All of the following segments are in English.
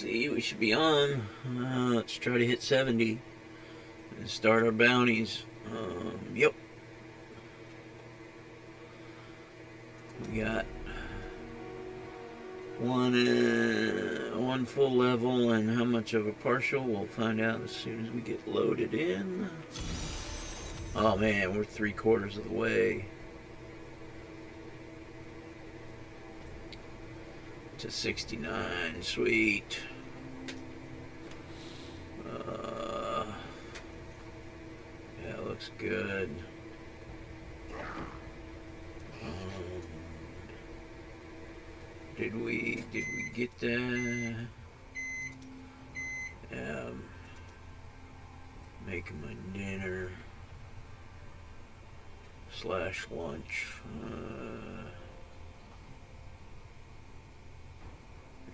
see, we should be on. Let's try to hit 70 and start our bounties. Yep. We got one full level, and how much of a partial we'll find out as soon as we get loaded in. Oh man, we're 3/4 of the way to 69. Sweet. Yeah, looks good. Did we get that? Making my dinner / lunch.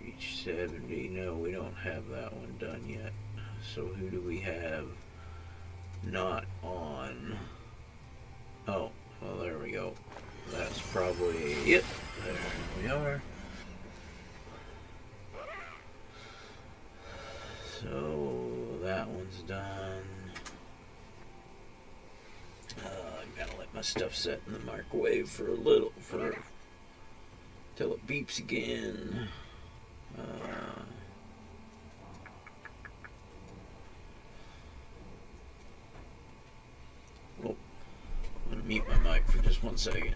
Reach 70. No, we don't have that one done yet. So who do we have not on? Oh, well, there we go. That's probably it. There we are. So that one's done. I gotta let my stuff set in the microwave for a little, till it beeps again. Oh, I'm gonna mute my mic for just 1 second.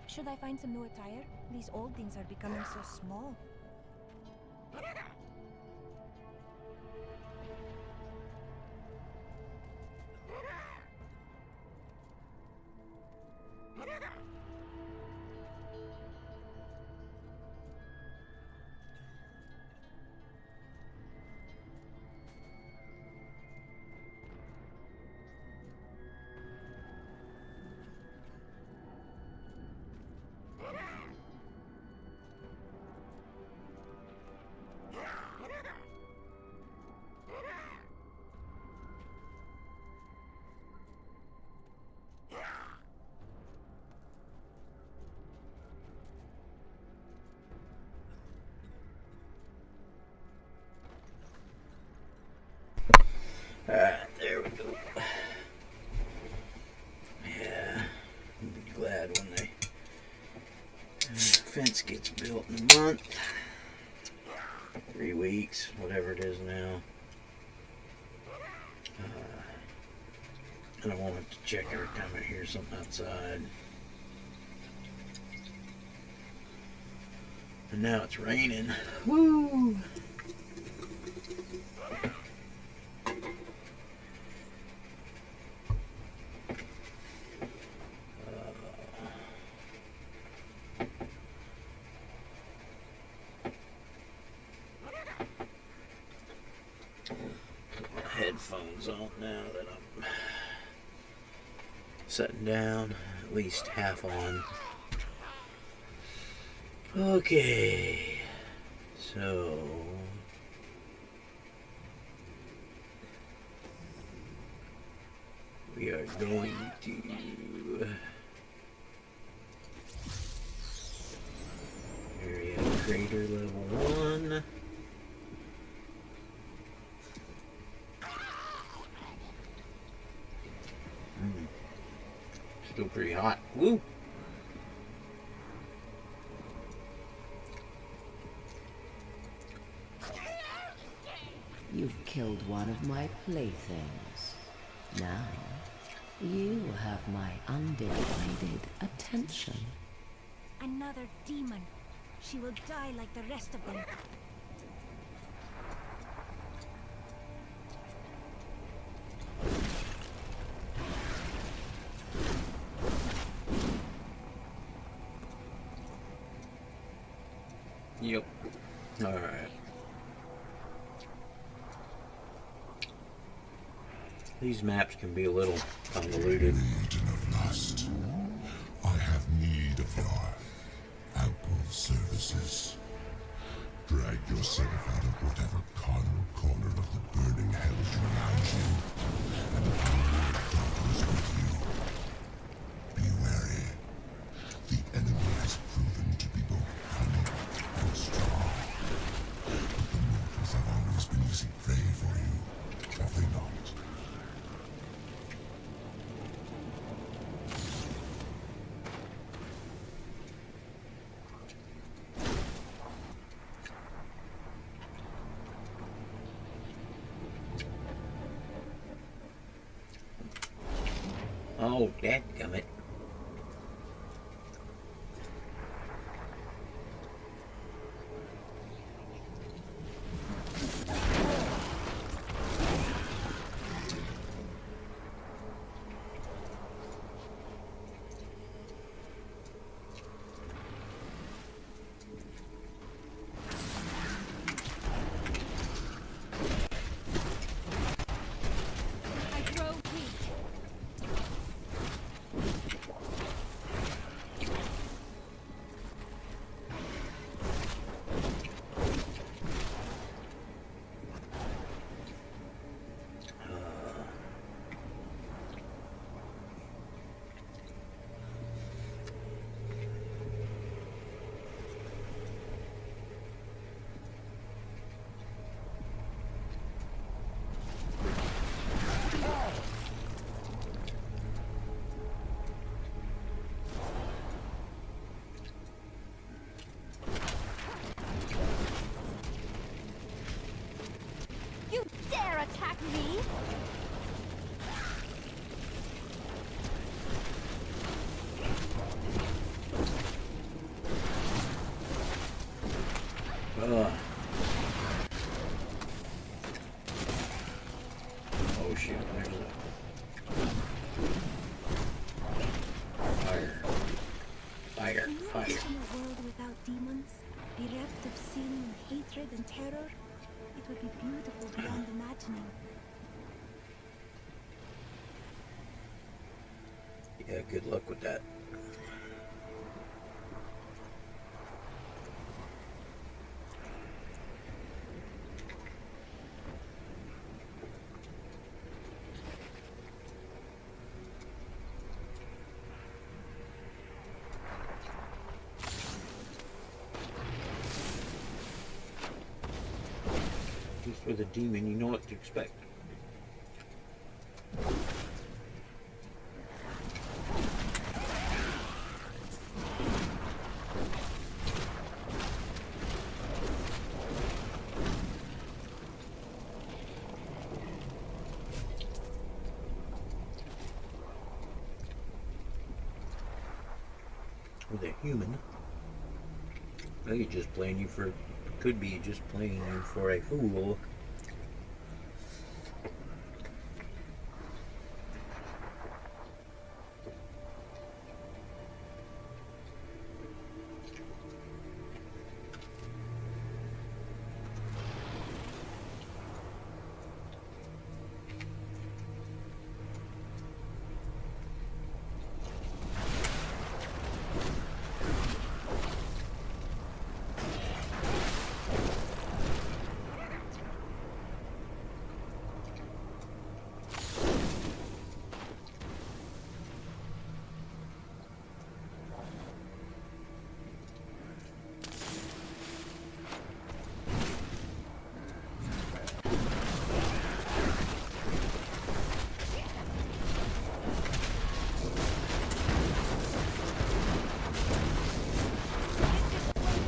Should I find some new attire? These old things are becoming so small. Fence gets built in a month. 3 weeks, whatever it is now. And I want it to check every time I hear something outside. And now it's raining. Woo! Headphones on now that I'm sitting down, at least half on. Okay, so we are going to area crater level 1. Still pretty hot. Woo! You've killed one of my playthings. Now, you have my undivided attention. Another demon. She will die like the rest of them. Yep. Alright. These maps can be a little convoluted. Legion of Lust, I have need of your ample services. Drag yourself out of whatever corner of the burning hell surrounds you, and the power of darkness with you. Be wary. The enemy has proven to be both cunning and strong. But the mortals have always been easy prey for you, have they not? Oh, dadgummit. I grow weak. You dare attack me? Oh shoot, there's a fire. Fire, Can you fire. imagine a world without demons? Bereft of sin and hatred and terror? It would be beautiful beyond imagining. Yeah, good luck with that. Just with a demon, you know what to expect. with a human. I could just playing you for, could be just playing you for a fool.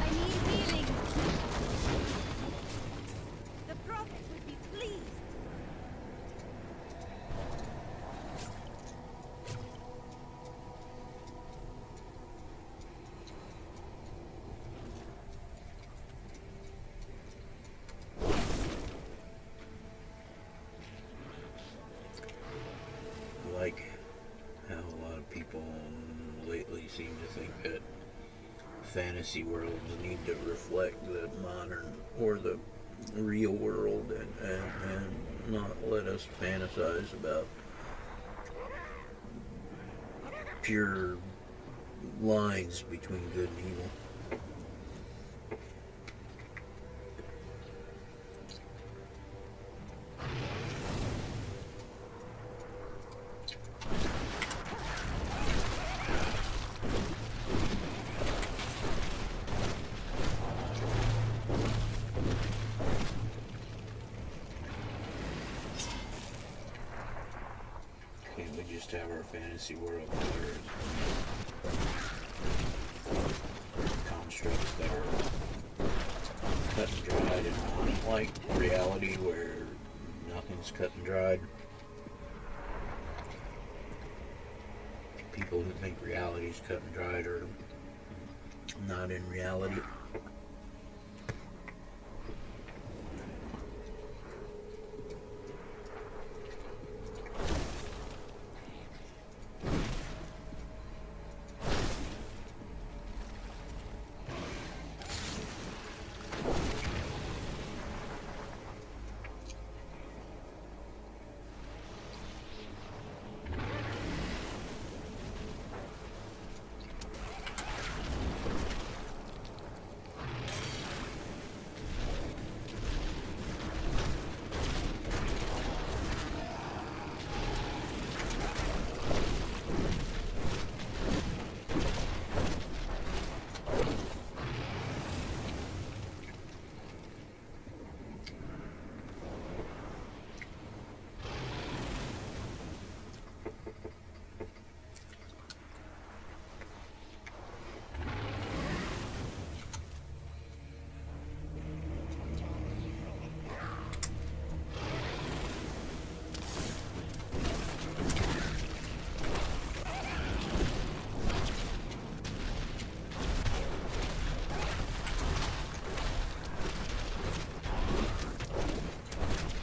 I need healing. The prophet would be pleased. Like how a lot of people lately seem to think that fantasy worlds need to reflect the modern or the real world, and not let us fantasize about pure lines between good and evil. Can't we just have our fantasy world where constructs that are cut and dried, and not like reality where nothing's cut and dried? People who think reality's cut and dried are not in reality.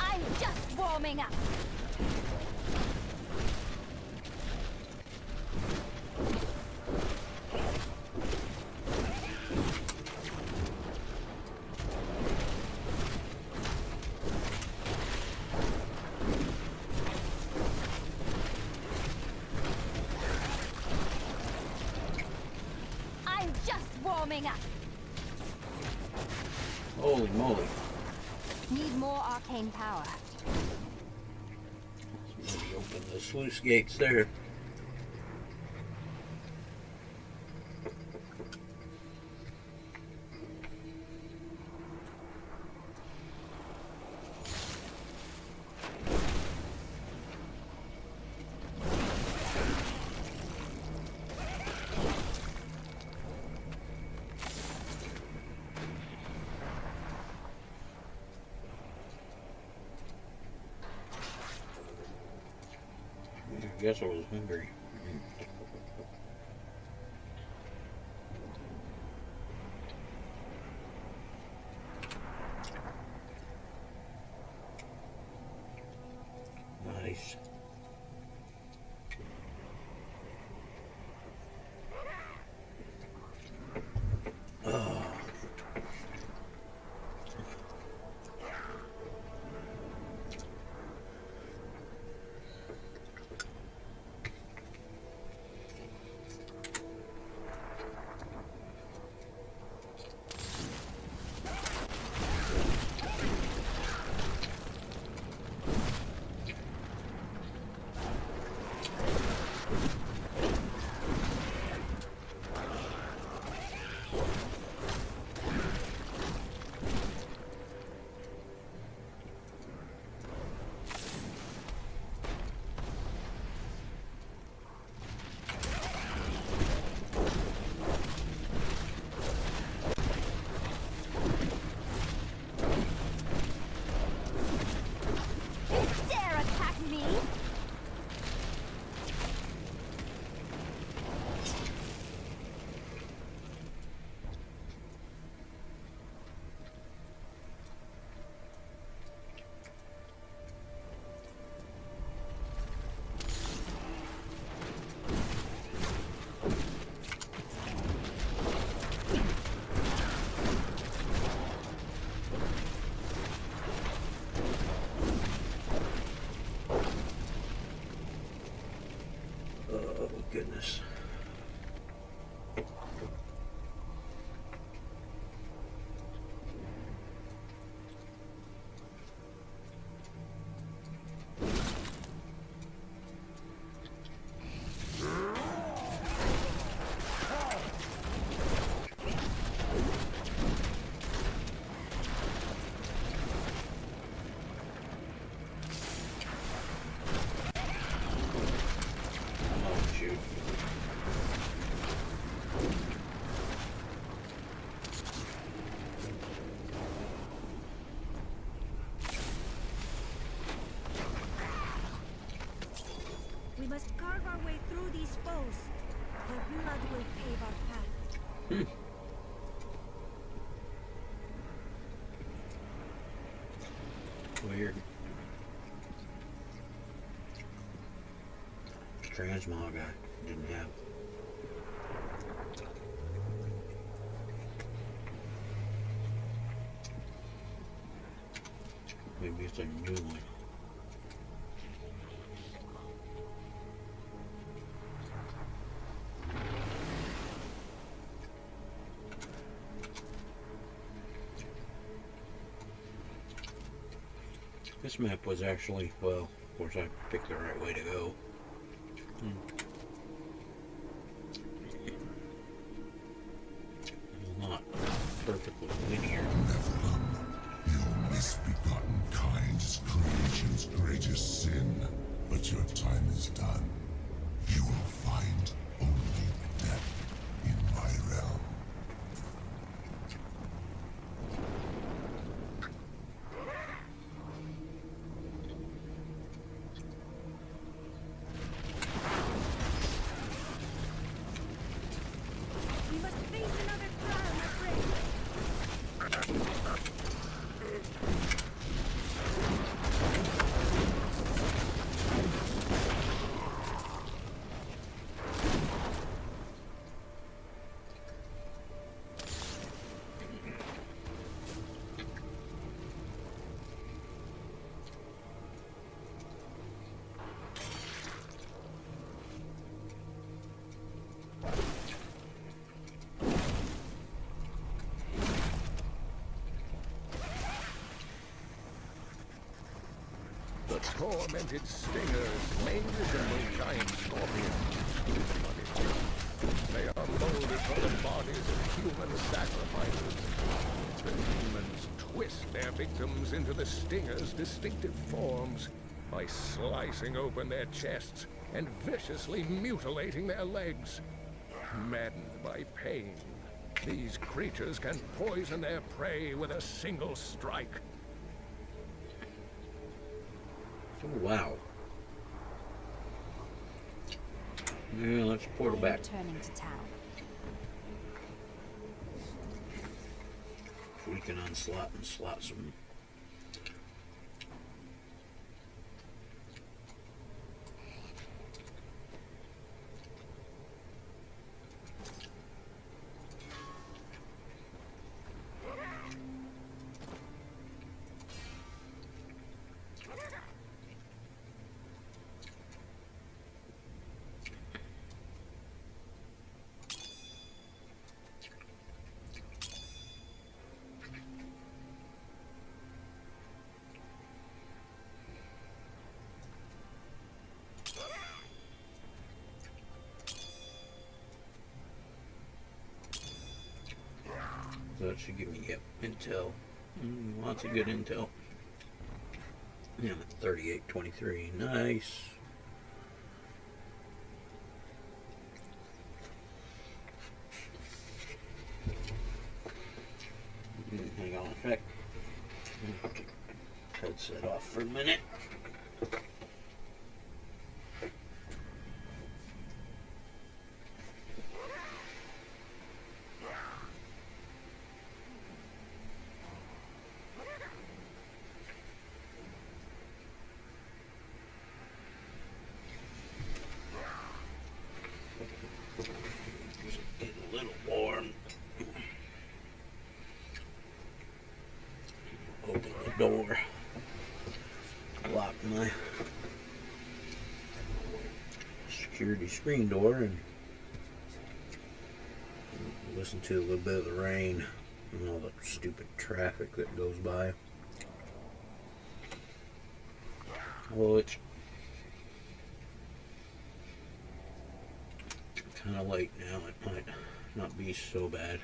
I'm just warming up. I'm just warming up. Holy moly. Need more arcane power. Maybe open the sluice gates there. I guess I was hungry. Hmm. Weird. Transmog I didn't have. Maybe it's a new one. This map was actually, well, of course I picked the right way to go. Not perfectly linear. Nephilim, your misbegotten kind is creation's greatest sin. But your time is done. You will find only death in my realm. We must face another trial, my friend. The tormented stingers may resemble giant scorpions, but they are molded from the bodies of human sacrifices. The demons twist their victims into the stingers' distinctive forms by slicing open their chests and viciously mutilating their legs. Maddened by pain, these creatures can poison their prey with a single strike. Oh, wow. Yeah, let's port it back. Returning to town. If we can unslot and slot some. So that should give me, yep, intel. Lots of good intel. Yeah, I'm at 3823. Nice. Hang on a sec. Headset off for a minute. Get a little warm. Open the door. Lock my security screen door and listen to a little bit of the rain and all the stupid traffic that goes by. Well, it's kind of late now. It might not be so bad.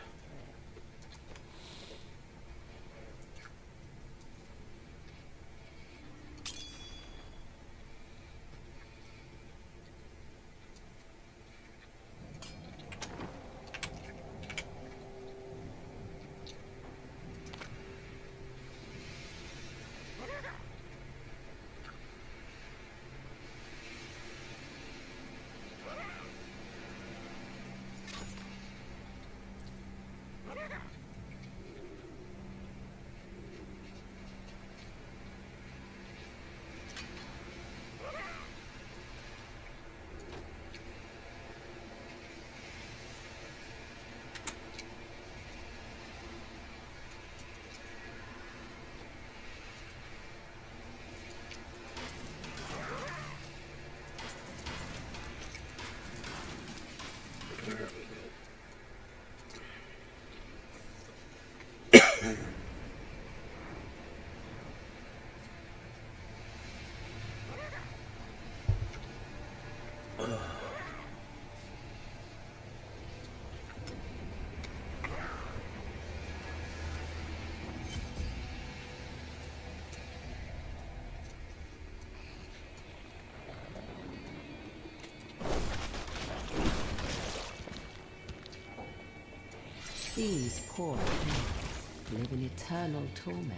These poor things live in eternal torment.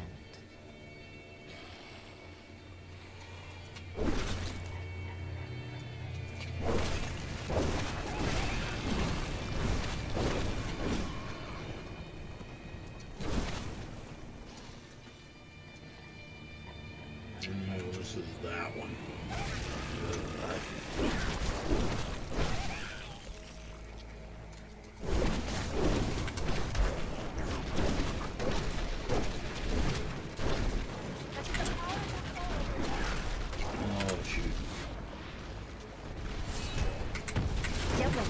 No, this is that one. Oh, shoot. Zelbyll.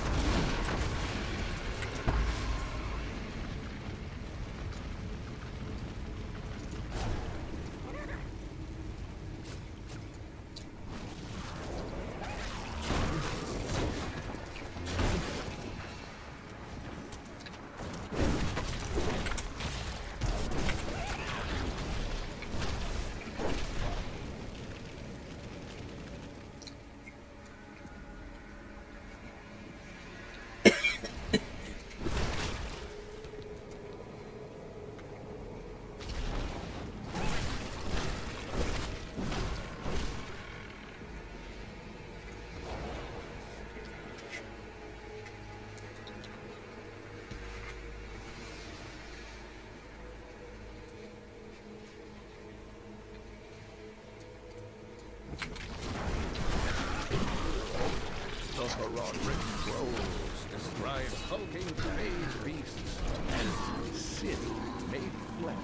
The Heraldric Scrolls describe hulking crazed beasts as sin made flesh.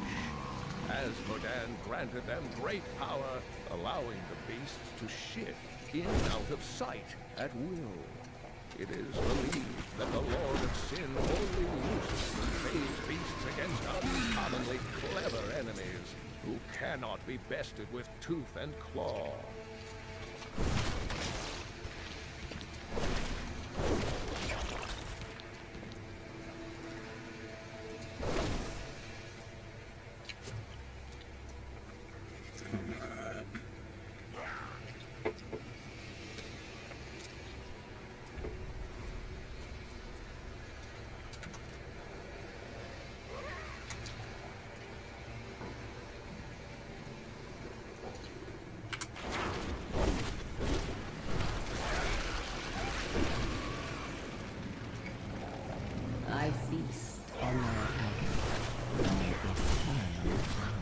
Asmodan granted them great power, allowing the beasts to shift in and out of sight at will. It is believed that the Lord of Sin only uses these crazed beasts against uncommonly clever enemies who cannot be bested with tooth and claw. I feast on their agony, their eternal power.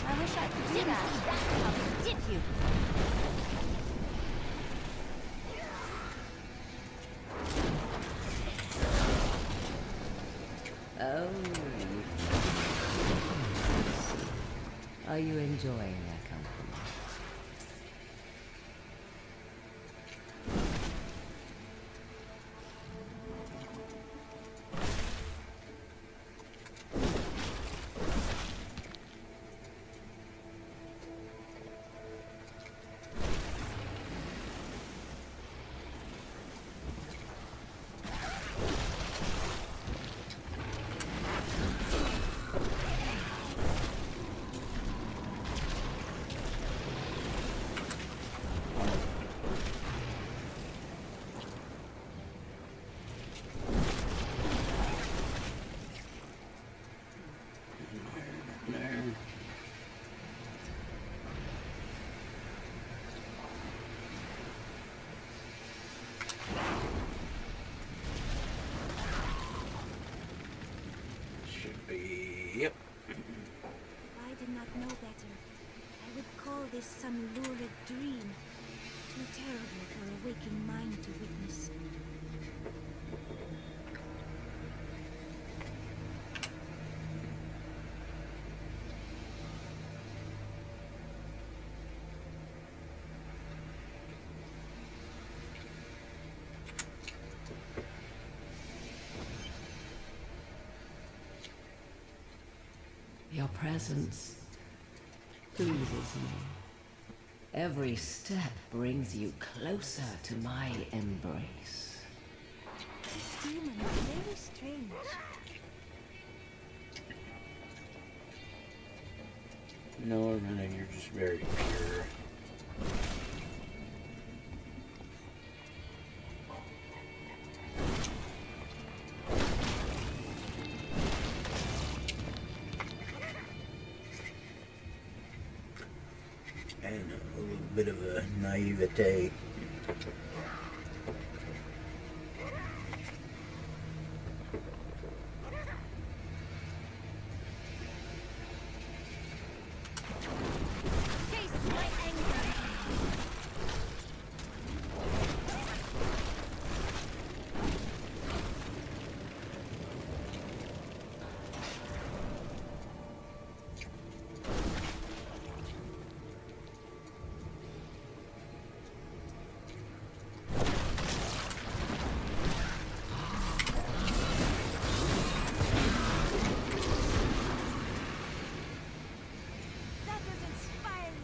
I wish I could do that. I'll dip you. Oh, are you enjoying their company? Should be, yep. If I did not know better, I would call this some lurid dream. Too terrible for a waking mind to witness. Your presence pleases me. Every step brings you closer to my embrace. This demon is very strange. No, everything, you're just very pure. And a little bit of a naivete. Taste my anger! That was inspiring!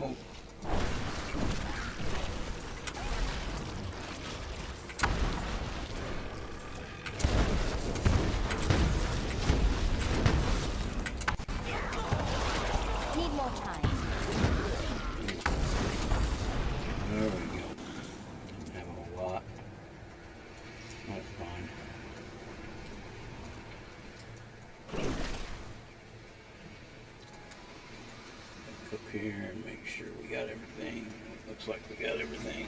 Oh, Need more time. there we go. Didn't have a whole lot. That's fine. Look up here and make sure we got everything. Looks like we got everything.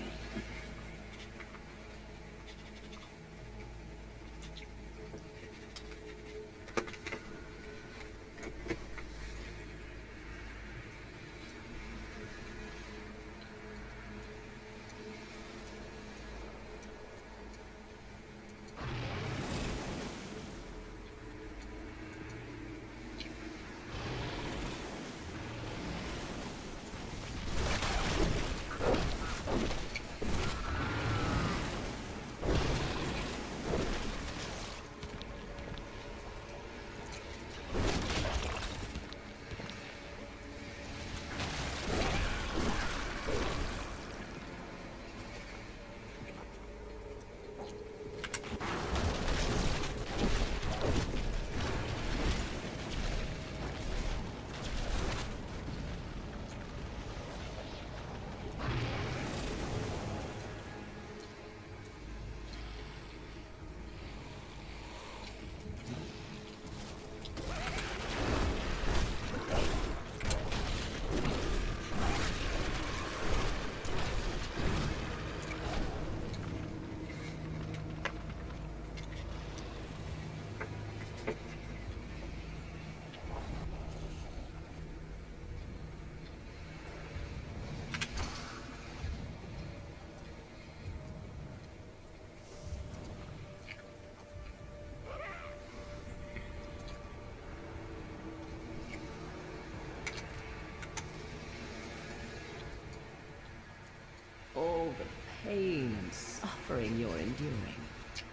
pain and suffering you're enduring.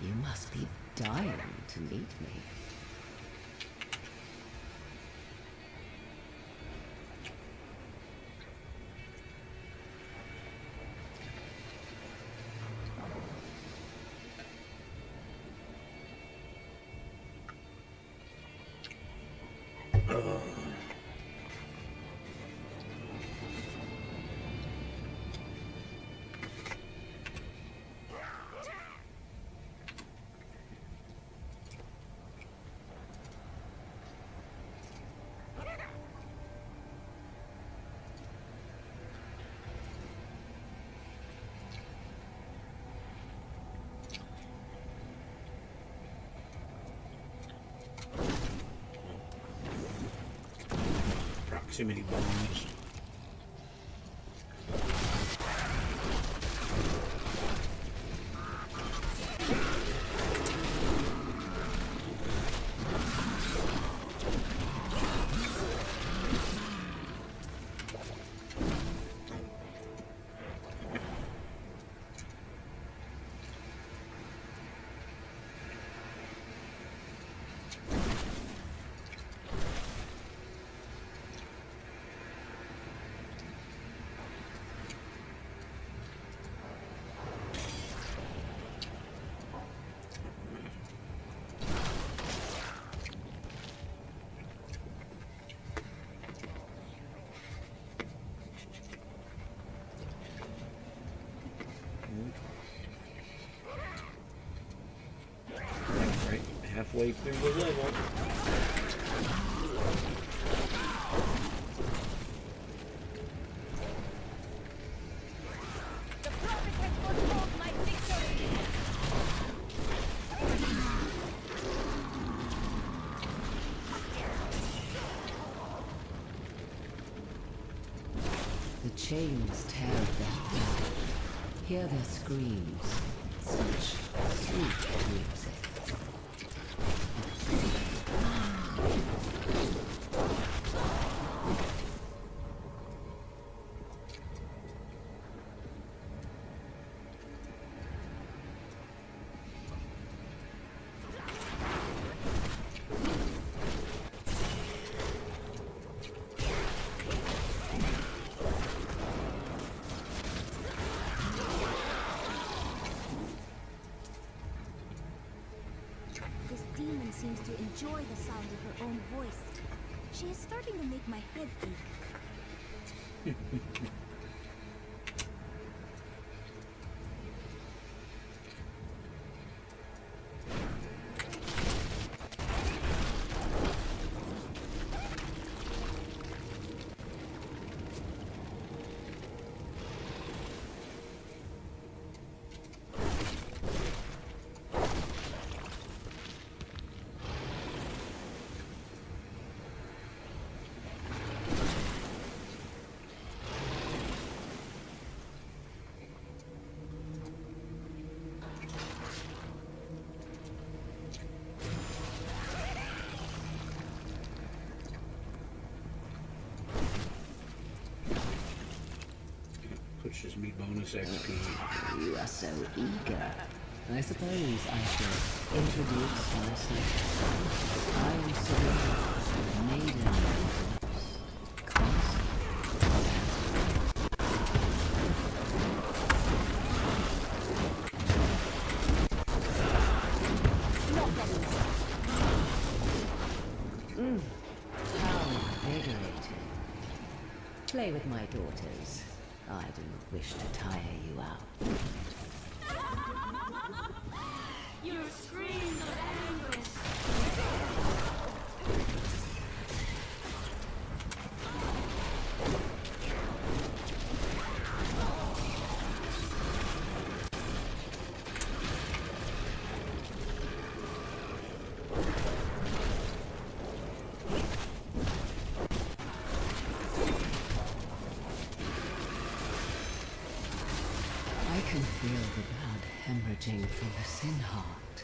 You must be dying to meet me. Proximity bombs. Right, halfway through the level. The prophet has foretold my victory! The chains tear at their feet. Hear their screams. Such sweet music. This demon seems to enjoy the sound of her own voice. She is starting to make my head ache. Pushes me bonus XP. You are so eager. I suppose I should introduce myself. I am Zelbyll, maiden of Hogwarts, constant. How invigorating. Play with my daughters. I do not wish to tire you out. Your screams of anguish! I can feel the blood hemorrhaging from the sin heart.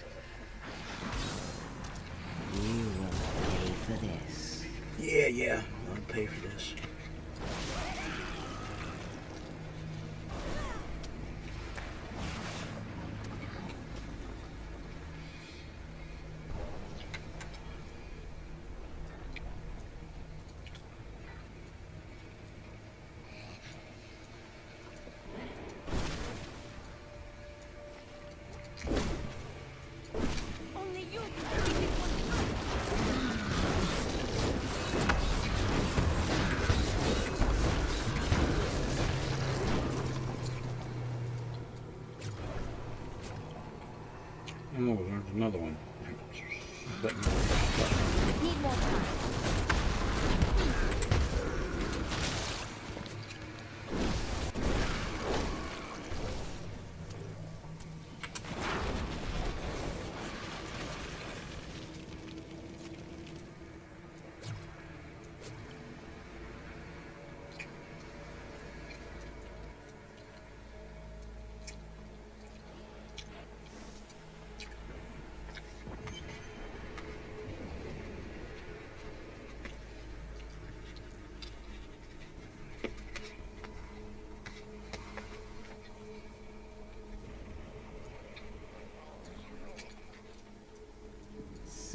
You will pay for this. Yeah, I'll pay for this. Oh, there's another one. But Need more time.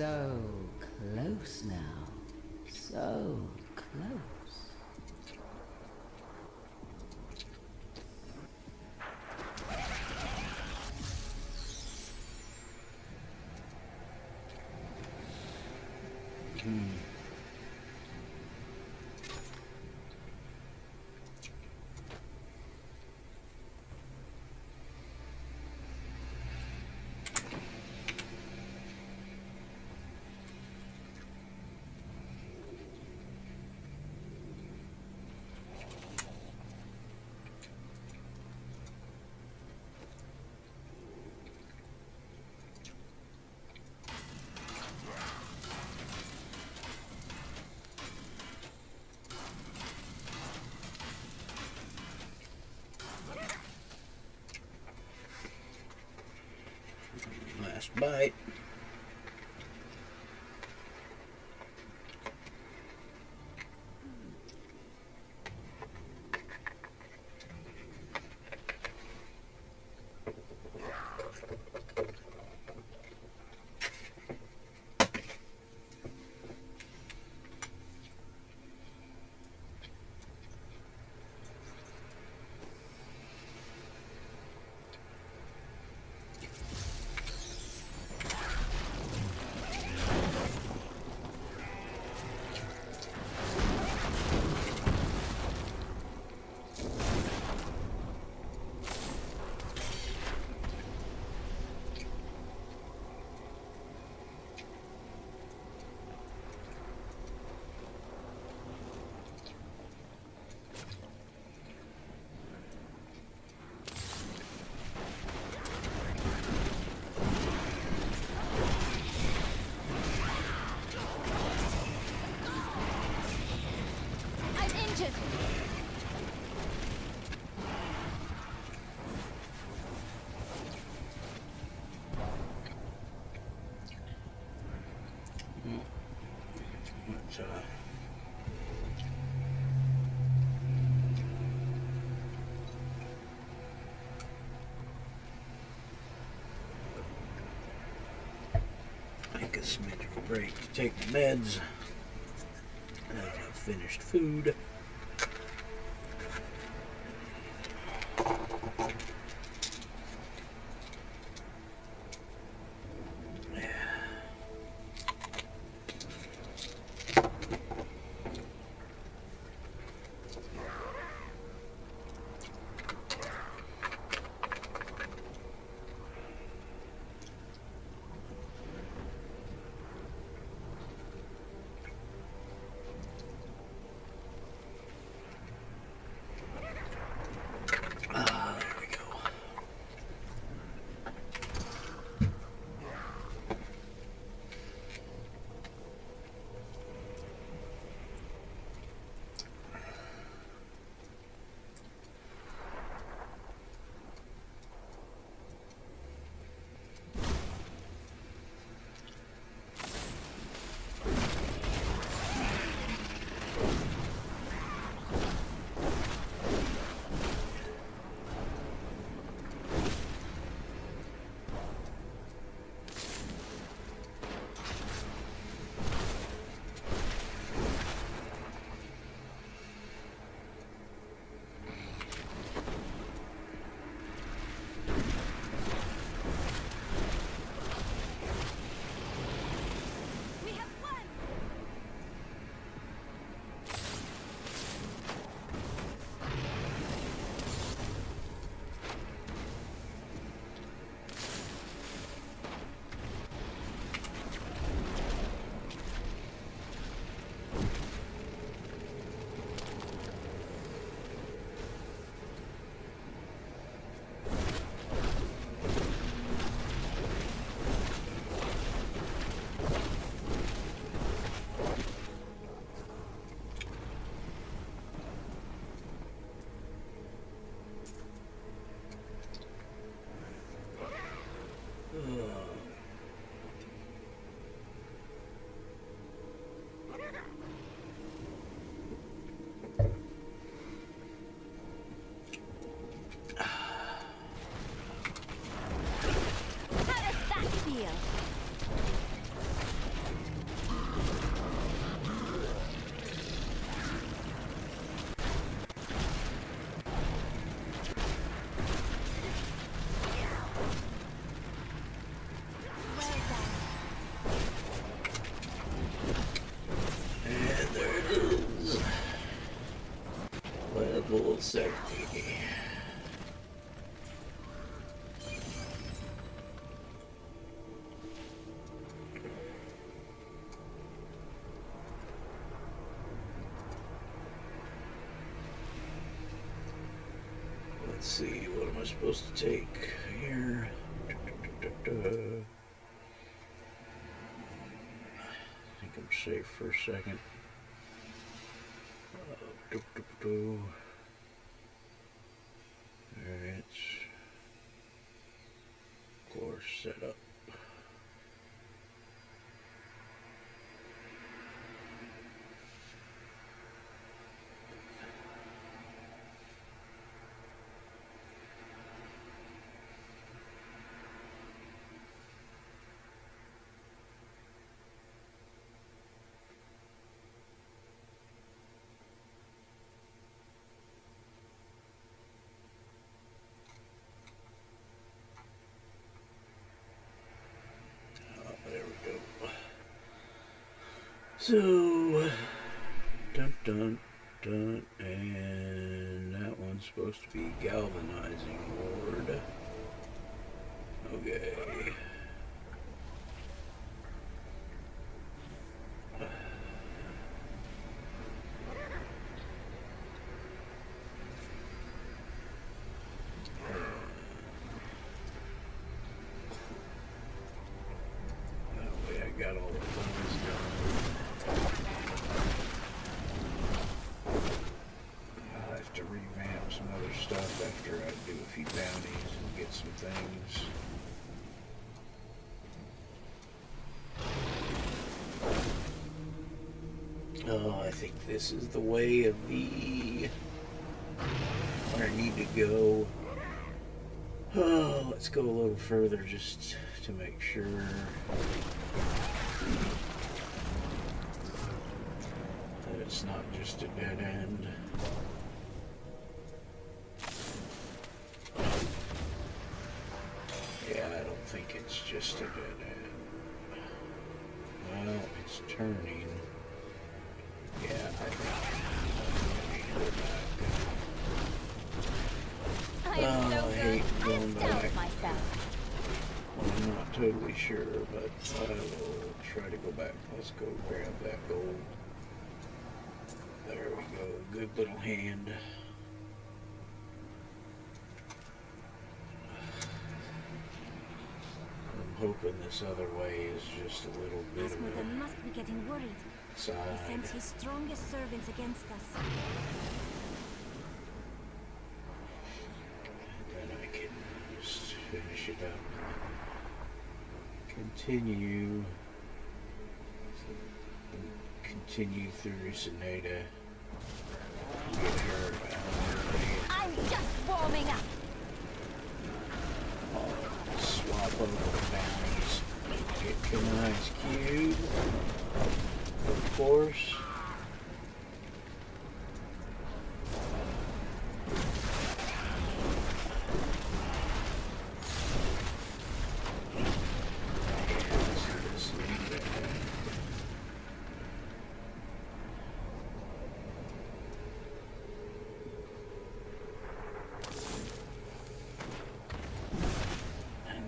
So close now. So close. last bite. I'm injured. Let's, take a smidge of a break to take the meds. I've finished food. level 70. Let's see, what am I supposed to take here? I think I'm safe for a second. Alright. Course set up. There we go. So, dun dun dun, and that one's supposed to be galvanizing ward. Okay. That way I got all the things done. I'll have to revamp some other stuff after I do a few bounties and get some things. Oh, I think this is the way of the... where I need to go. Oh, let's go a little further just to make sure. That it's not just a dead end. Yeah, I don't think it's just a dead end. Well, it's turning. Yeah, I think I need to go back. I am so I good. hate I going astound back. myself. I'm not totally sure, but I will try to go back. Let's go grab that gold. There we go. Good little hand. I'm hoping this other way is just a little bit of Asmodee must be getting worried. a He side. sends his strongest servants against us. Then I can just finish it up. Continue through Seneda. Get her out of I'm just warming up. swap over the bounties. Get Kanai's cube. Of course.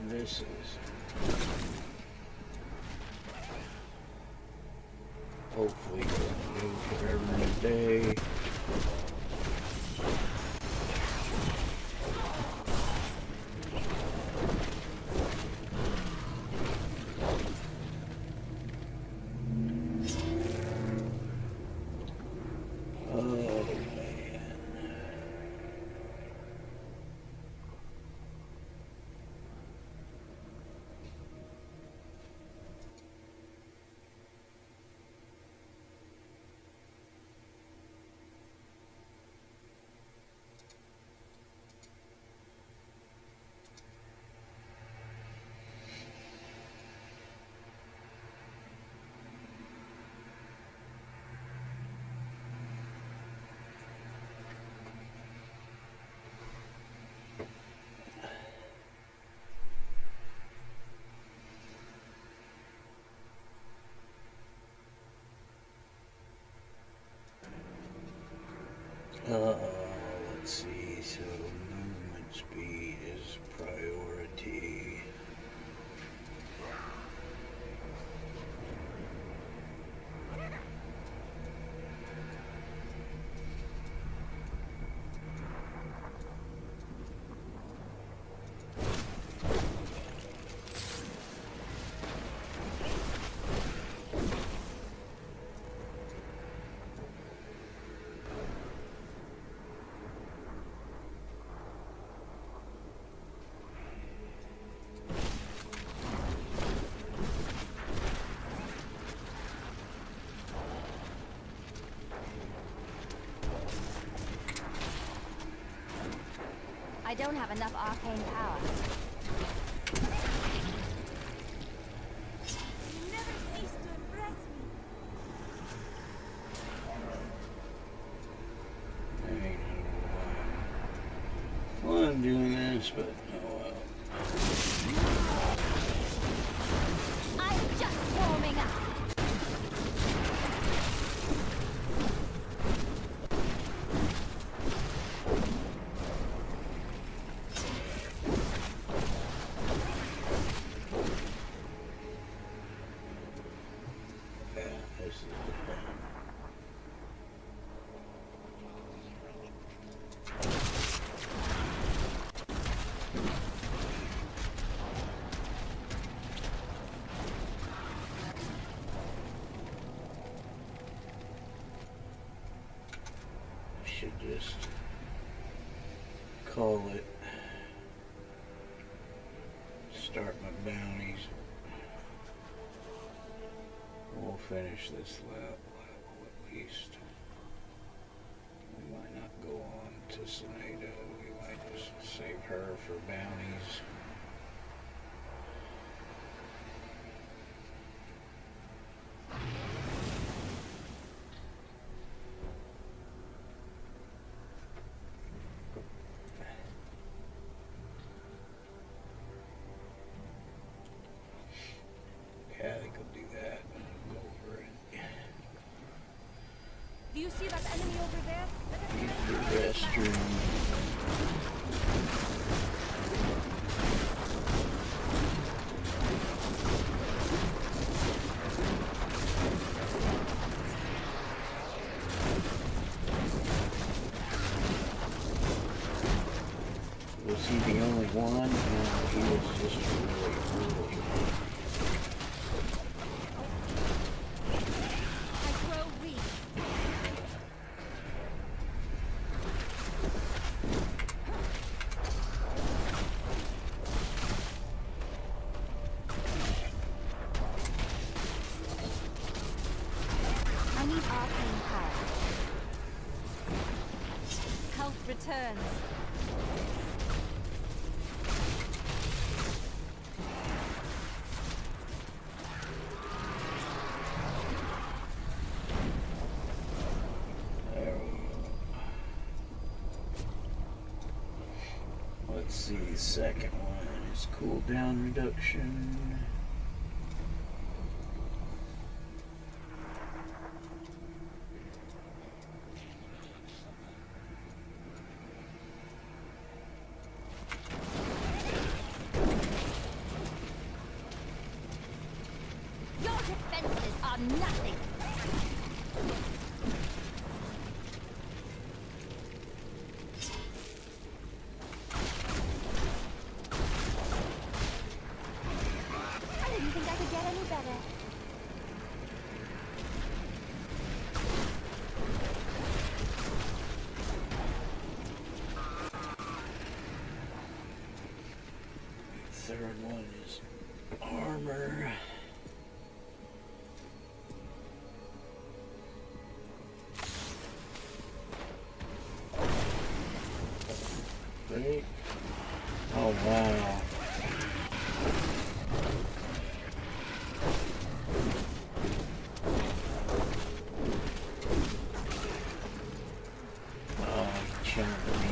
This is hopefully going to go forever and a day. Oh man. let's see, so movement speed is priority. I don't have enough arcane power. You never cease to impress me. I don't know why I'm doing this, but oh well. I'm just warming up. Yeah, this is the plan. I should just call it, start my bounties. We'll finish this level at least. We might not go on to Senado. We might just save her for bounties. Yeah, I think I'll do that. Go over it. Do you see that enemy over there? Use the restroom. Was he the only one? No, he was just really. I grow weak. I need arcane power. Health returns. There we go. Let's see, the second one is cooldown reduction. Your defenses are nothing. I didn't think I could get any better. Third one is armor. Great. Oh wow. Oh, he chomped me.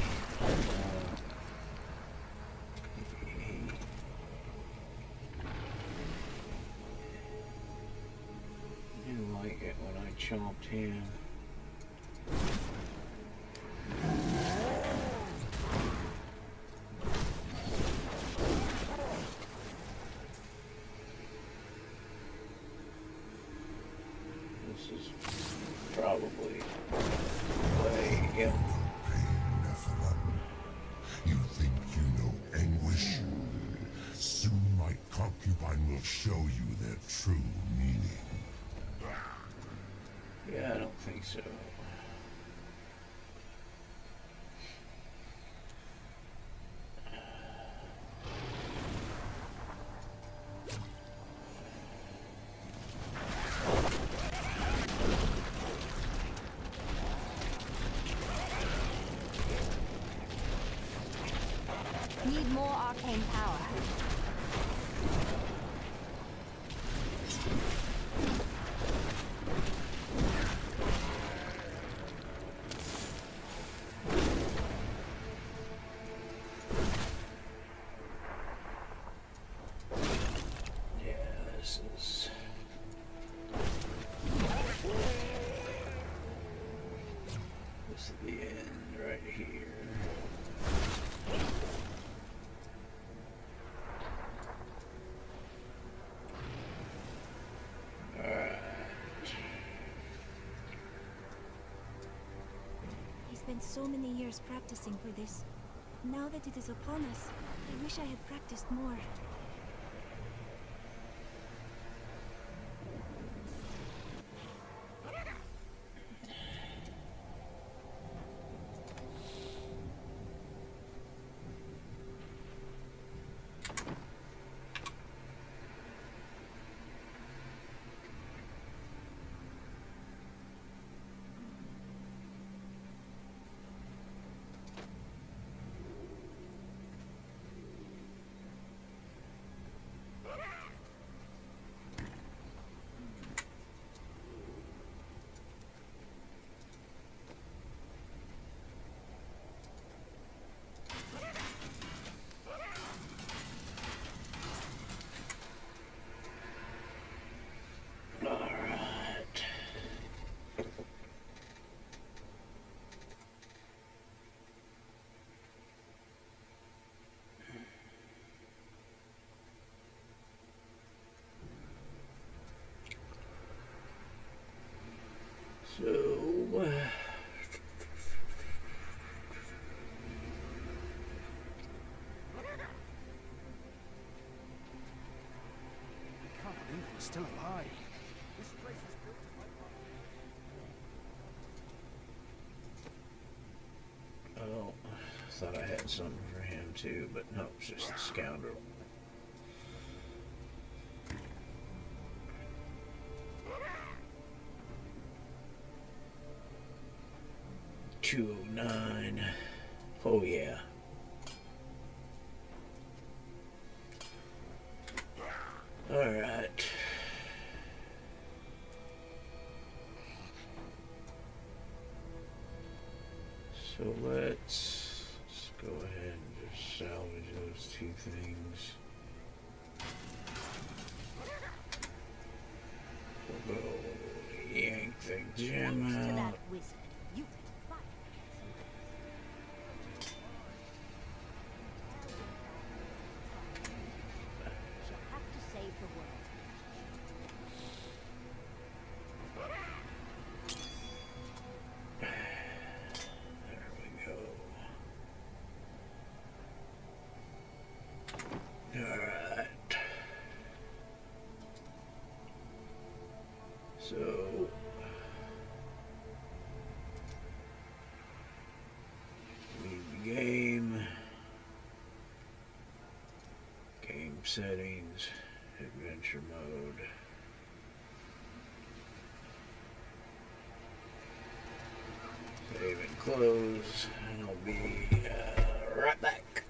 He didn't like it when I chomped him. go. Pain, Nephilim. You think you know anguish? Soon my concubine will show you their true meaning. Yeah, I don't think so. Need more arcane power. Yeah, this is... This is the end right here. I spent so many years practicing for this. Now that it is upon us, I wish I had practiced more. Alright. So, Can't believe we're still alive. This place was built to my father. oh, I thought I had something for him too, but no, it's just a scoundrel. $209. Oh yeah. Alright. So let's go ahead and just salvage those two things. We'll go yank the gem Thanks to that out. wizard, you can fight. She'll have to save the world. There we go. Alright. So leave the game. Game settings, adventure mode. Save and close, and I'll be right back.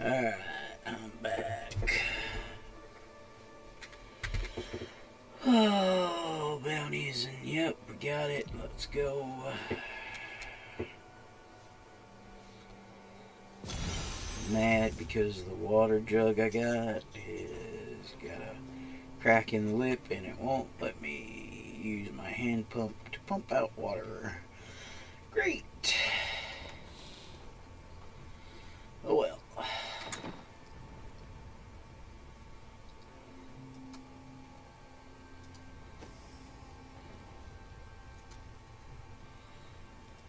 Alright, I'm back. Oh, bounties, and yep, we got it. Let's go. Mad because the water jug I got is got a crack in the lip and it won't let me use my hand pump to pump out water. Great. Oh well.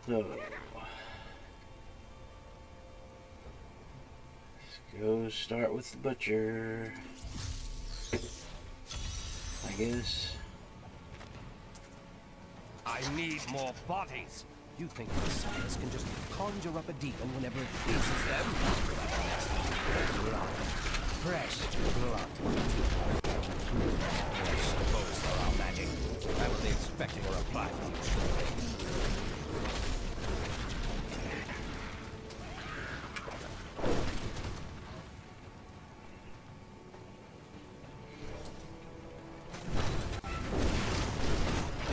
So, let's go start with the butcher, I guess. I need more bodies. You think the science can just conjure up a demon whenever it pleases them? Blood. Fresh blood. I suppose for our magic. I was expecting a reply from you shortly.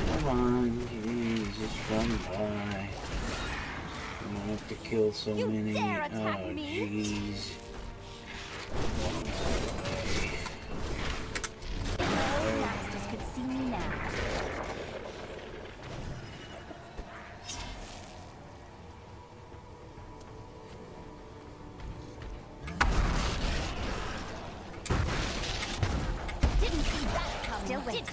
Come on, Jesus, run by. I don't have to kill so many. Oh, jeez. Masters could see me now. Didn't see that coming. Still wait.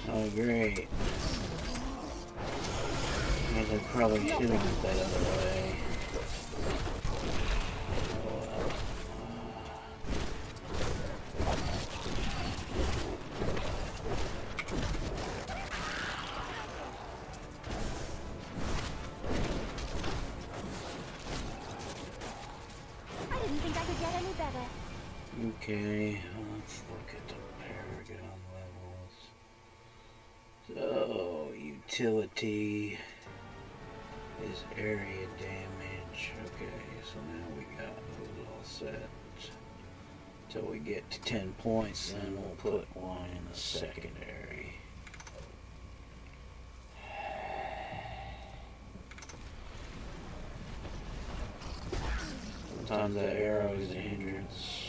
Oh, great. I was probably shooting it that other way. I didn't think I could get any better. Okay, let's look at the Paragon levels. So, utility is area damage. Okay, so now we got those all set. Till we get to 10 points, then we'll put one in the secondary. Sometimes that arrow is a hindrance.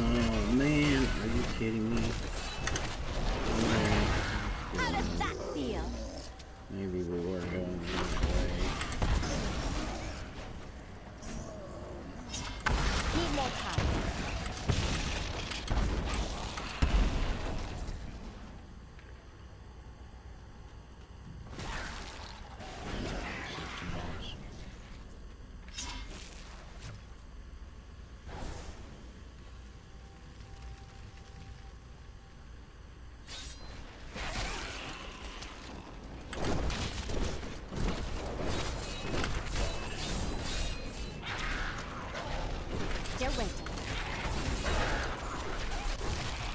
Oh man, are you kidding me? How does that feel? Maybe we were going this way. Need more time. Still waiting.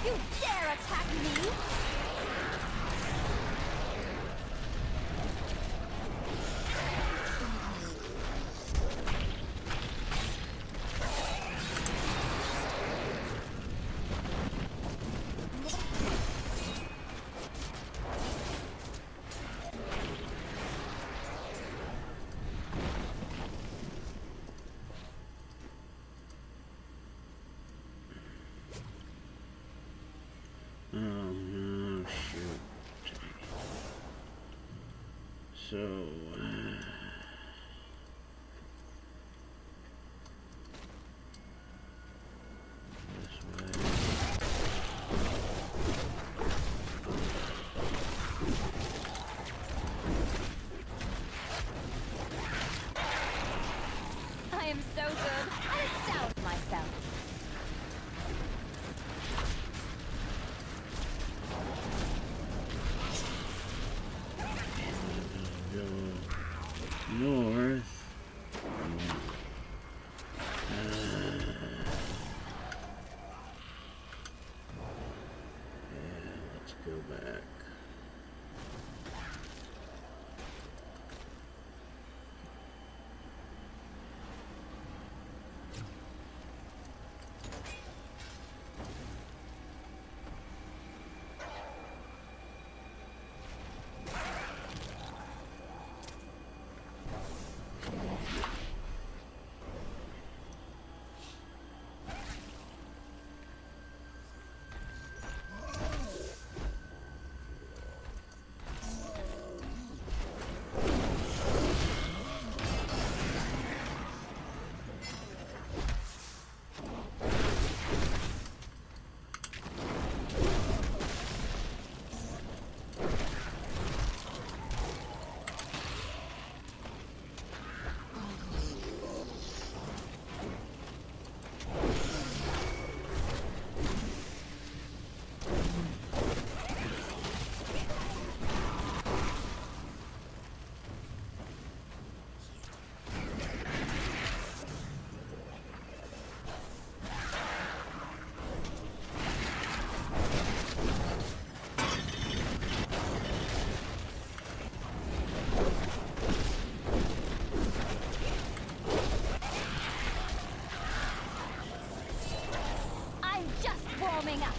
You dare attack me? Oh no, shoot. So, this way. north. Yeah, let's go back. I'm just warming up.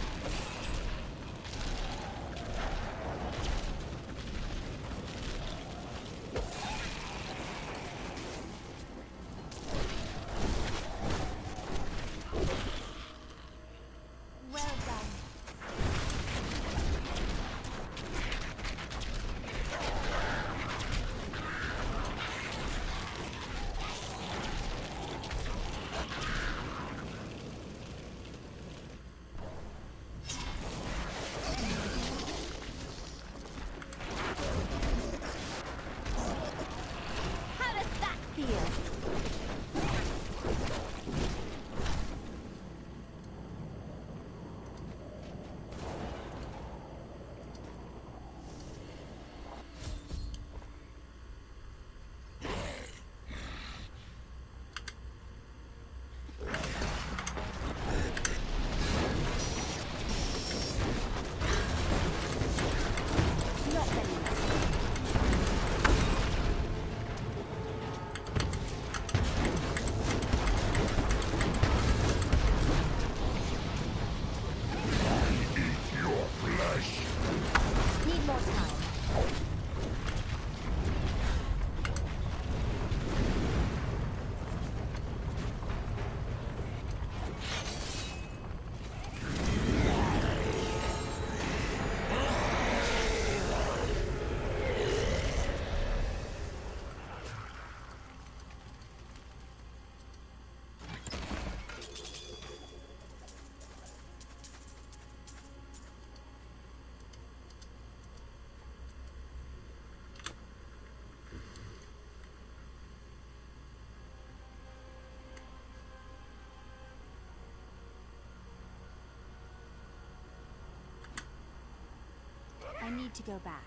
Well done. How does that feel? Not the least. Your flesh. Need more time. I need to go back.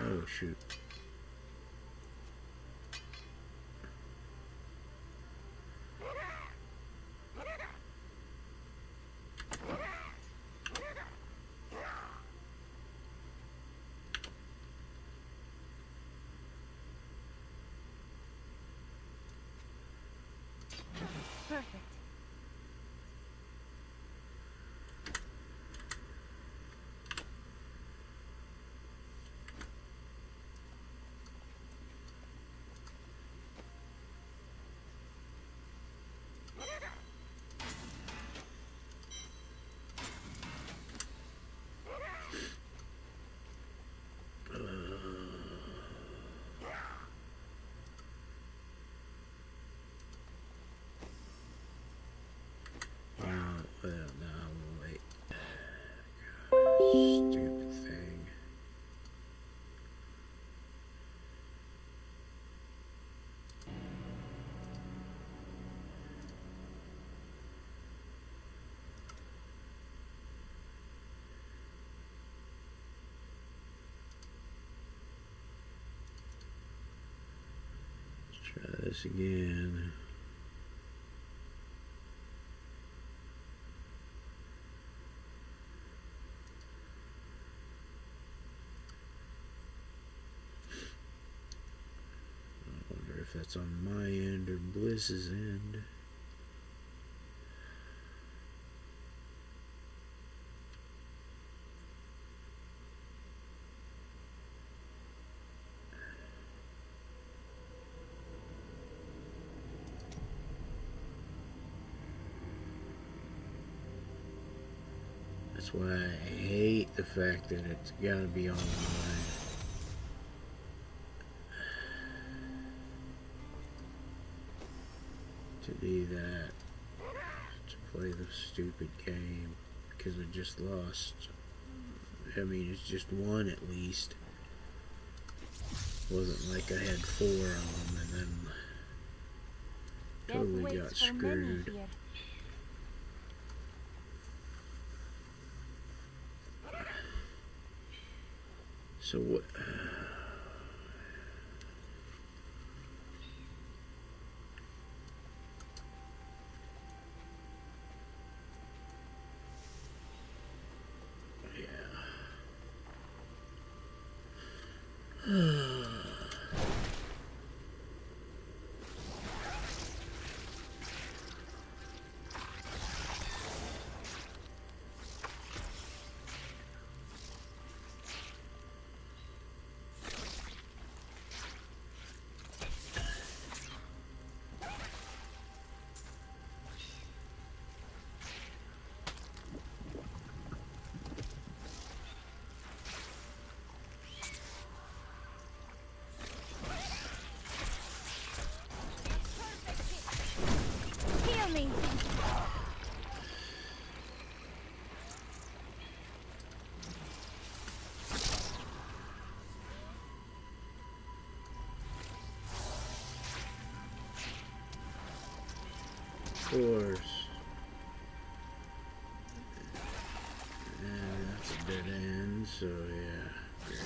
Oh, shoot. Perfect. Well, no, wait. God, stupid thing. Let's try this again. I wonder if that's on my end or Bliss's end. That's why I hate the fact that it's gotta be online. To do that, to play the stupid game, because I just lost. I mean, it's just one at least. Wasn't like I had 4 of them and then Death totally got waits for many screwed. here. So what? Yeah. Heal me! Of course. And that's a dead end, so yeah, great.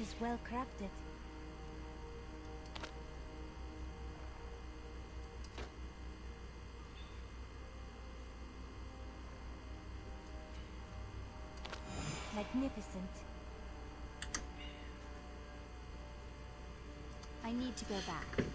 is well crafted. Magnificent. I need to go back.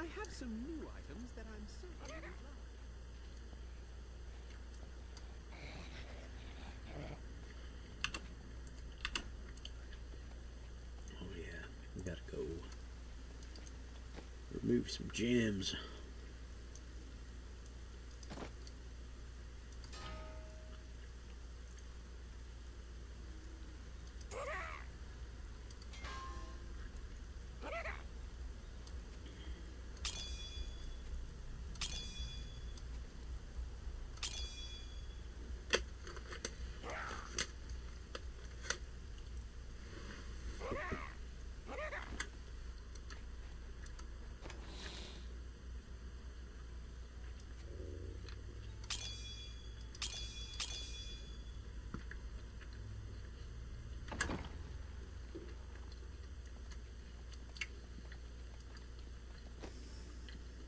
I have some new items that I'm certain you would like. Oh yeah, we gotta go remove some gems.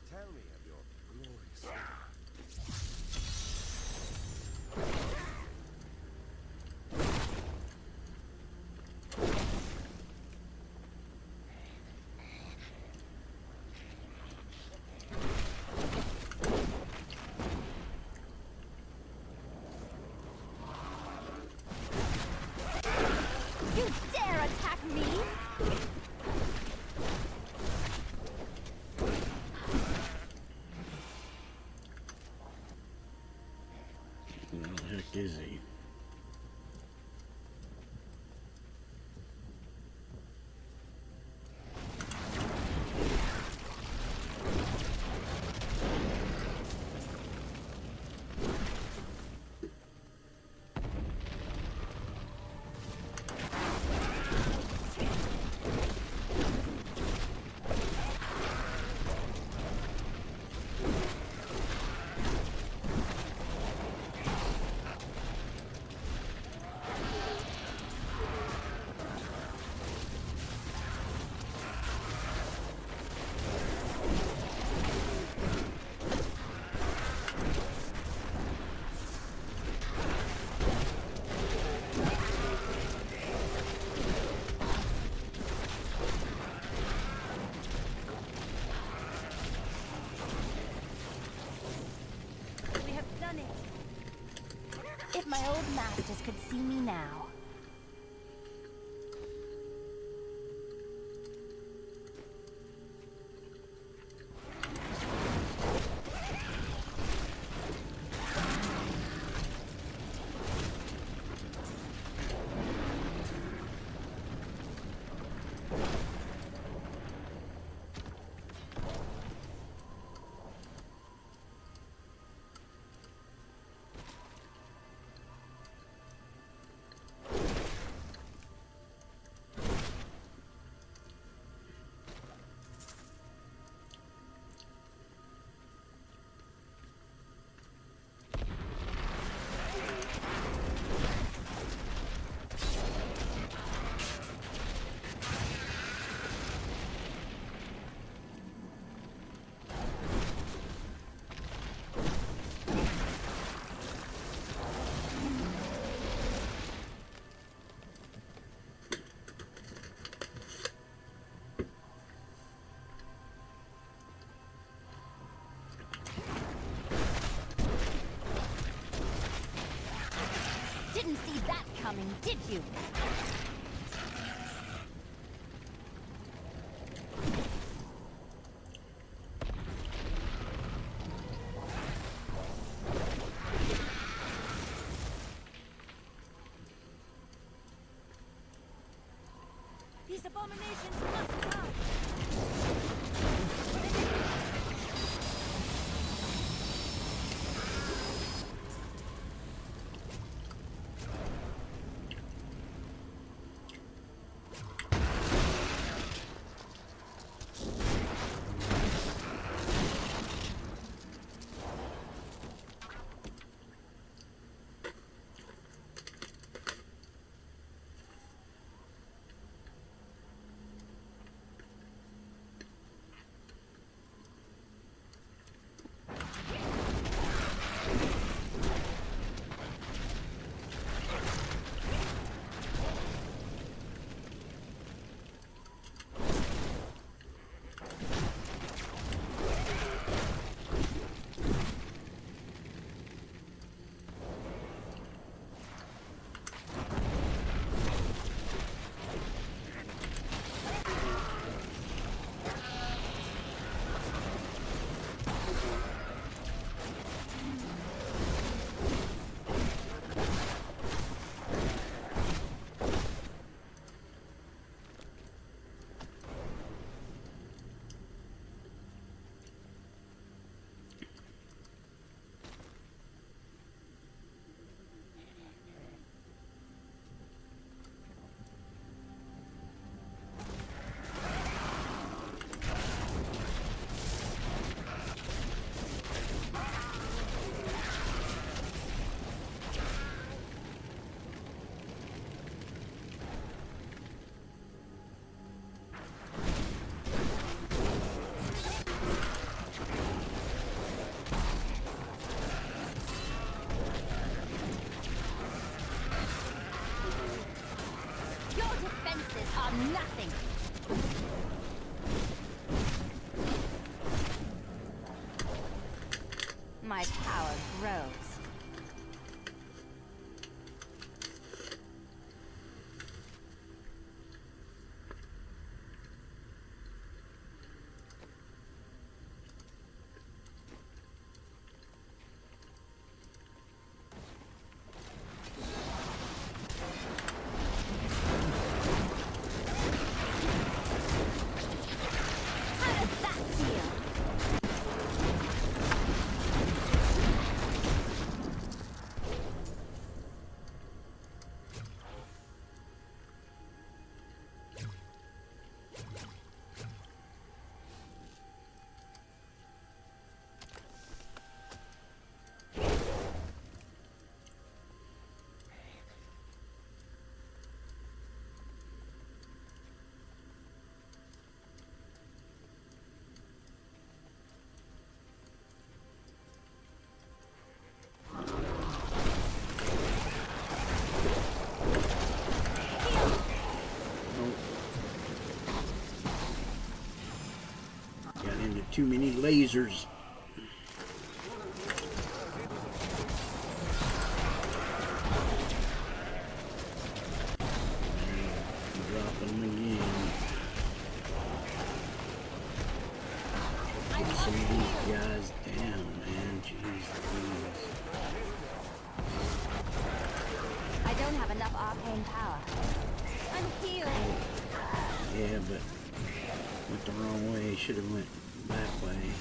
Tell me of your glorious... You dare attack me? Where the heck is he? my old masters could see me now. Didn't see that coming, did you? These abominations must die! Nothing. My power grows. Too many lasers. these guys down, man. Jeez Louise. I don't have enough arcane power. I'm healed. Yeah, but went the wrong way. Should have went that way.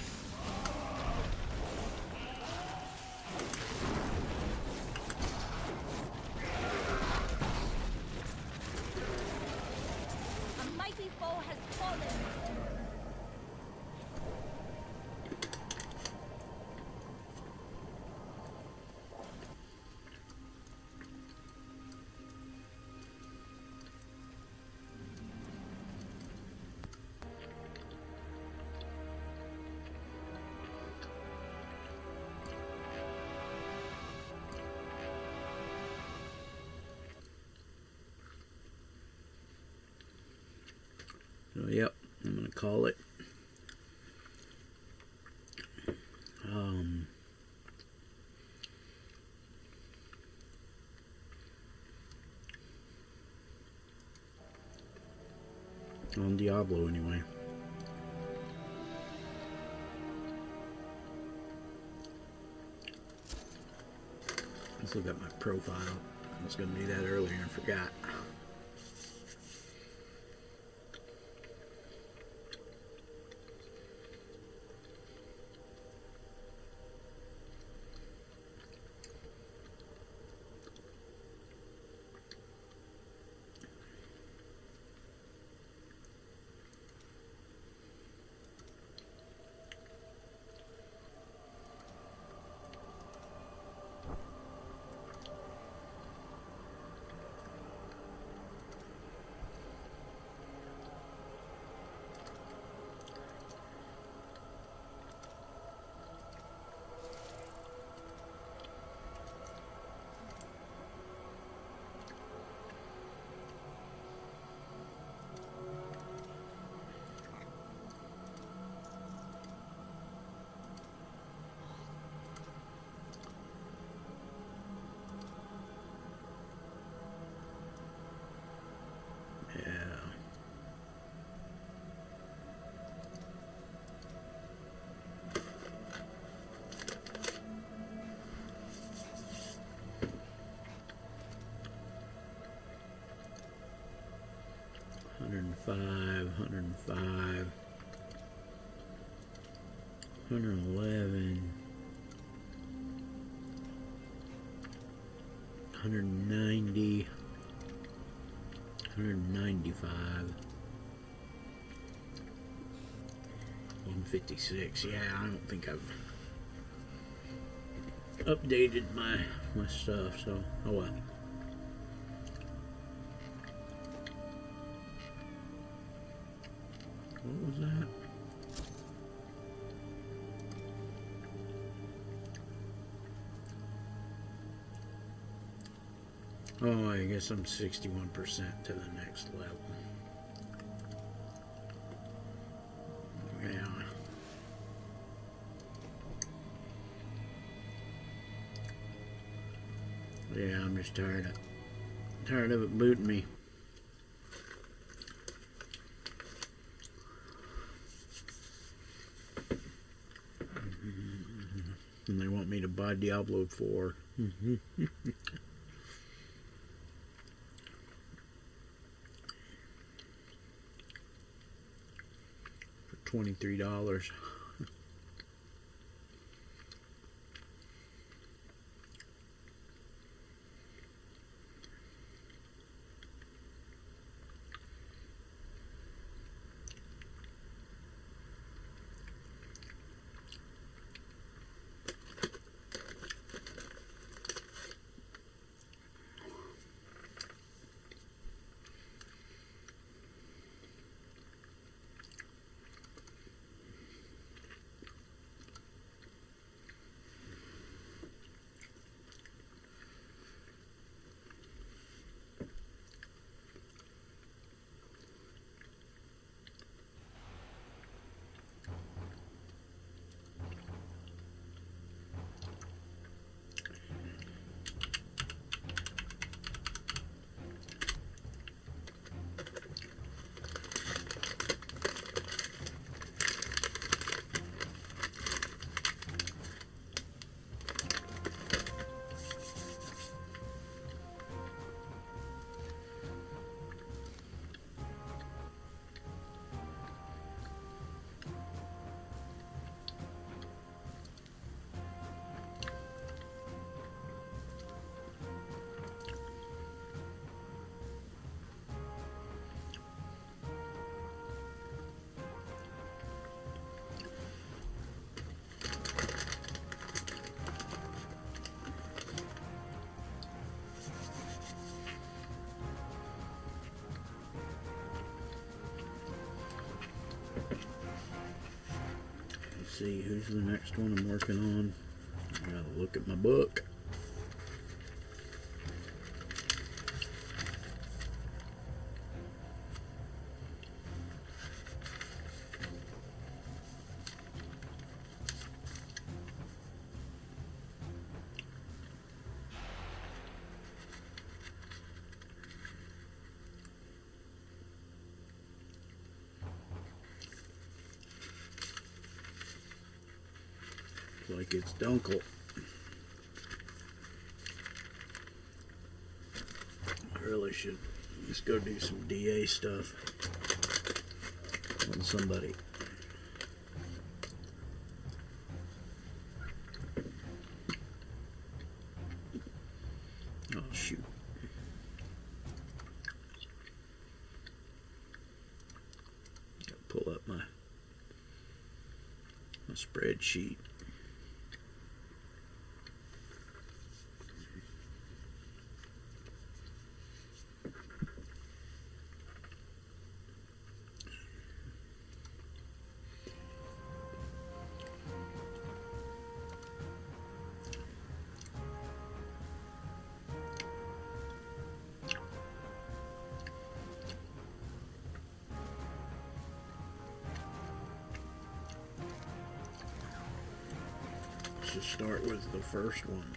A mighty foe has fallen. So, yep, I'm gonna call it. On Diablo, anyway. Let's look at my profile. I was gonna do that earlier and forgot. Yeah. $105, $105, $111, $190, $195, $156. Yeah, I don't think I've updated my stuff, so oh well. What was that? Oh, I guess I'm 61% to the next level. Yeah. Yeah, I'm just tired of it booting me. And they want me to buy Diablo 4. For $23. see, who's the next one I'm working on? I gotta look at my book. Like it's Dunkel. I really should just go do some DA stuff on somebody. Oh shoot. Gotta pull up my spreadsheet. Let's just start with the first one.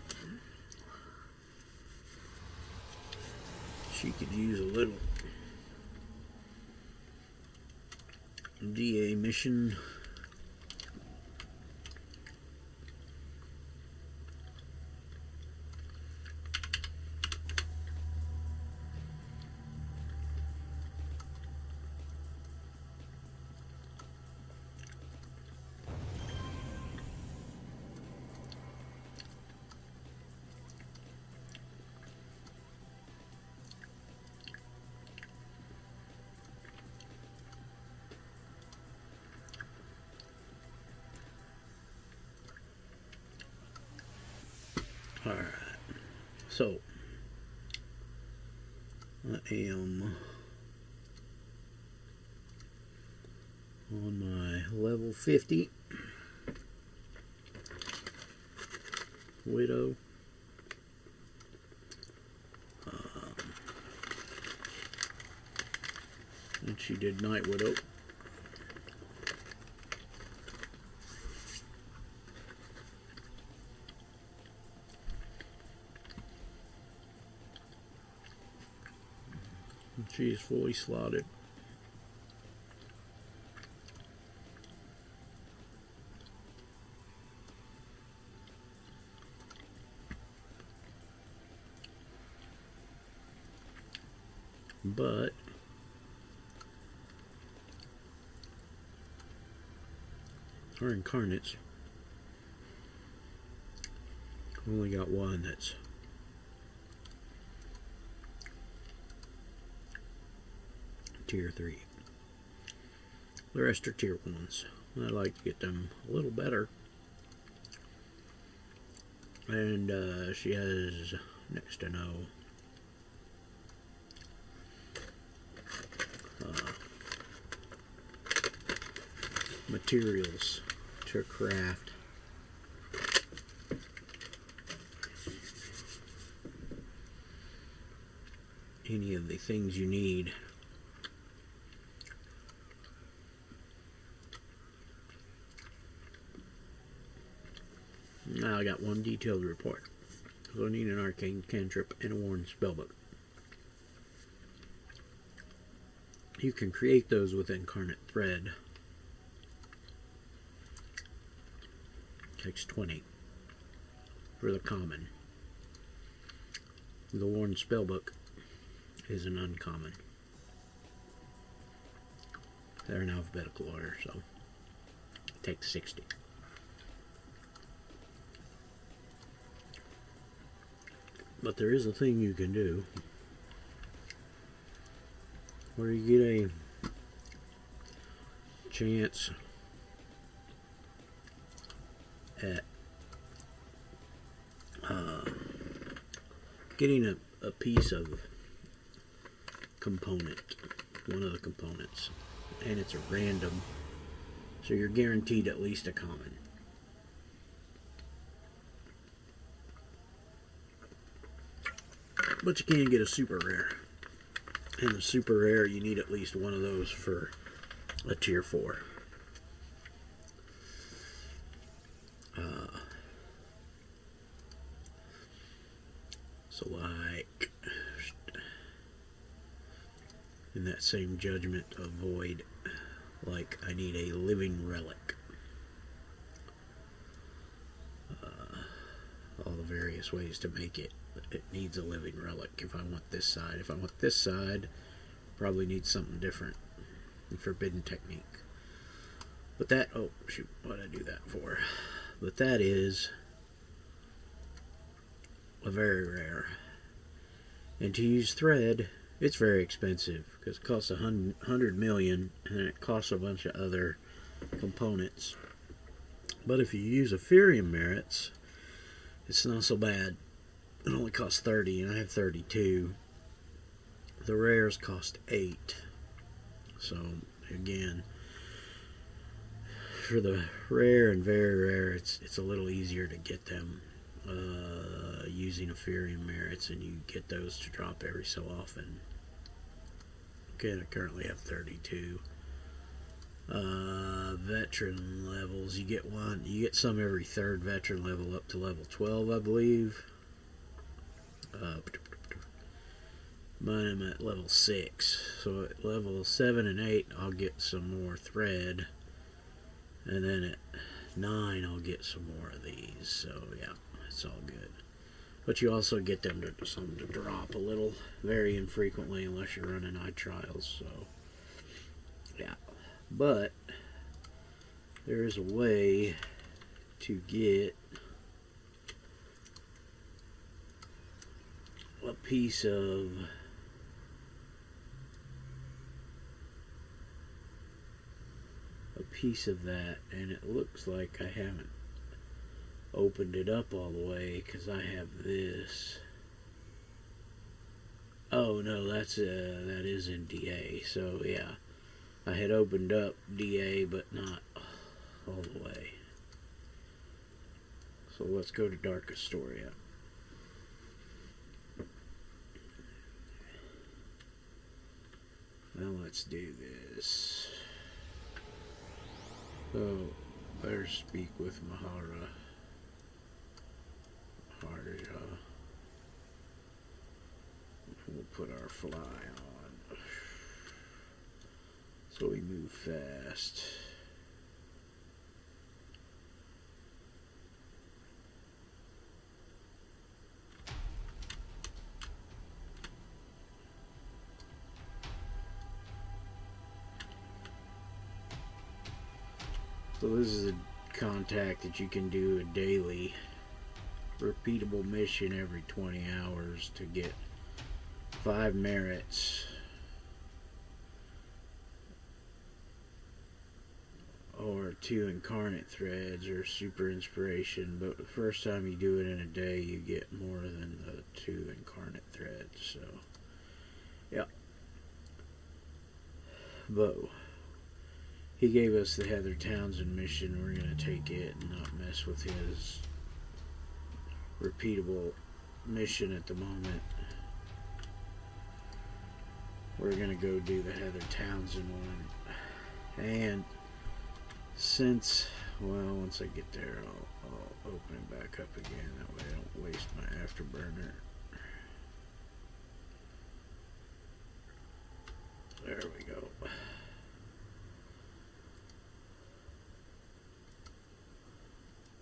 She could use a little DA mission. Alright, so I am on my level 50 Widow. And she did Night Widow. She is fully slotted. But our incarnates only got one that's tier 3. The rest are tier 1s. I like to get them a little better. And she has next to no materials to craft. Any of the things you need. Now I got one detailed report. So I need an arcane cantrip and a worn spellbook. You can create those with Incarnate Thread. Takes 20 for the common. The worn spellbook is an uncommon. They're in alphabetical order, so it takes 60. But there is a thing you can do where you get a chance at getting a piece of component, one of the components, and it's a random So you're guaranteed at least a common. But you can get a super rare. And the super rare, you need at least one of those for a tier 4. So like, in that same judgment of void, like I need a living relic. All the various ways to make it. It needs a living relic if I want this side. If I want this side, probably need something different. The forbidden technique. But that, oh shoot, what did I do that for? But that is a very rare. And to use thread, it's very expensive because it costs 100 million and it costs a bunch of other components. But if you use Ethereum merits, it's not so bad. It only costs 30 and I have 32. The rares cost 8. So again, for the rare and very rare, it's a little easier to get them using Ethereum merits, and you get those to drop every so often. Okay, I currently have 32. Veteran levels, you get some every third veteran level up to level 12, I believe. Mine, I'm at level 6, so at level 7 and 8 I'll get some more thread, and then at 9 I'll get some more of these. So yeah, it's all good. But you also get them to drop a little, very infrequently, unless you're running eye trials. So yeah, but there is a way to get a piece of that, and it looks like I haven't opened it up all the way because I have this. Oh no, that is in DA. So yeah, I had opened up DA but not all the way. So let's go to Dark Astoria. Well, let's do this. So, better speak with Maharaja. We'll put our fly on. So we move fast. So this is a contact that you can do a daily repeatable mission every 20 hours to get 5 merits or 2 incarnate threads or super inspiration. But the first time you do it in a day, you get more than the 2 incarnate threads. So yeah, Bo, he gave us the Heather Townsend mission. We're going to take it and not mess with his repeatable mission at the moment. We're going to go do the Heather Townsend one. And since, well, once I get there, I'll open it back up again. That way I don't waste my afterburner. There we go.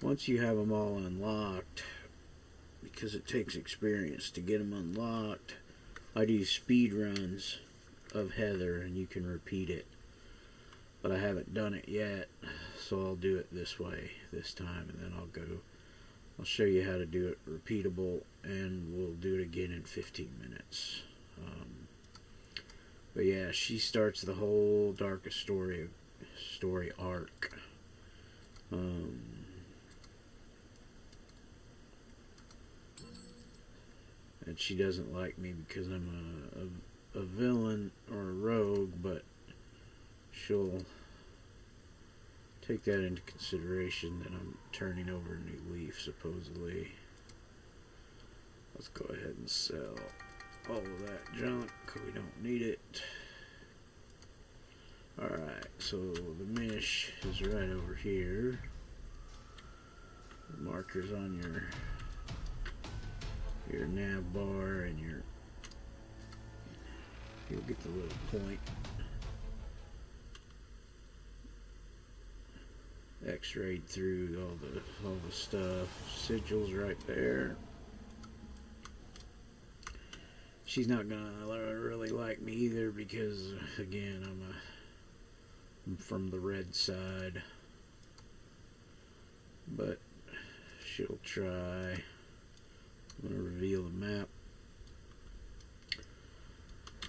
Once you have them all unlocked, because it takes experience to get them unlocked, I do speed runs of Heather and you can repeat it. But I haven't done it yet, so I'll do it this way this time, and then I'll show you how to do it repeatable, and we'll do it again in 15 minutes. But yeah, she starts the whole Darkest story arc. And she doesn't like me because I'm a villain or a rogue, but she'll take that into consideration that I'm turning over a new leaf, supposedly. Let's go ahead and sell all of that junk. We don't need it. Alright, so the mesh is right over here. The markers on your nav bar, and you'll get the little point. X-rayed through all the stuff. Sigils right there. She's not gonna really like me either because, again, I'm from the red side. But she'll try. I'm gonna reveal the map.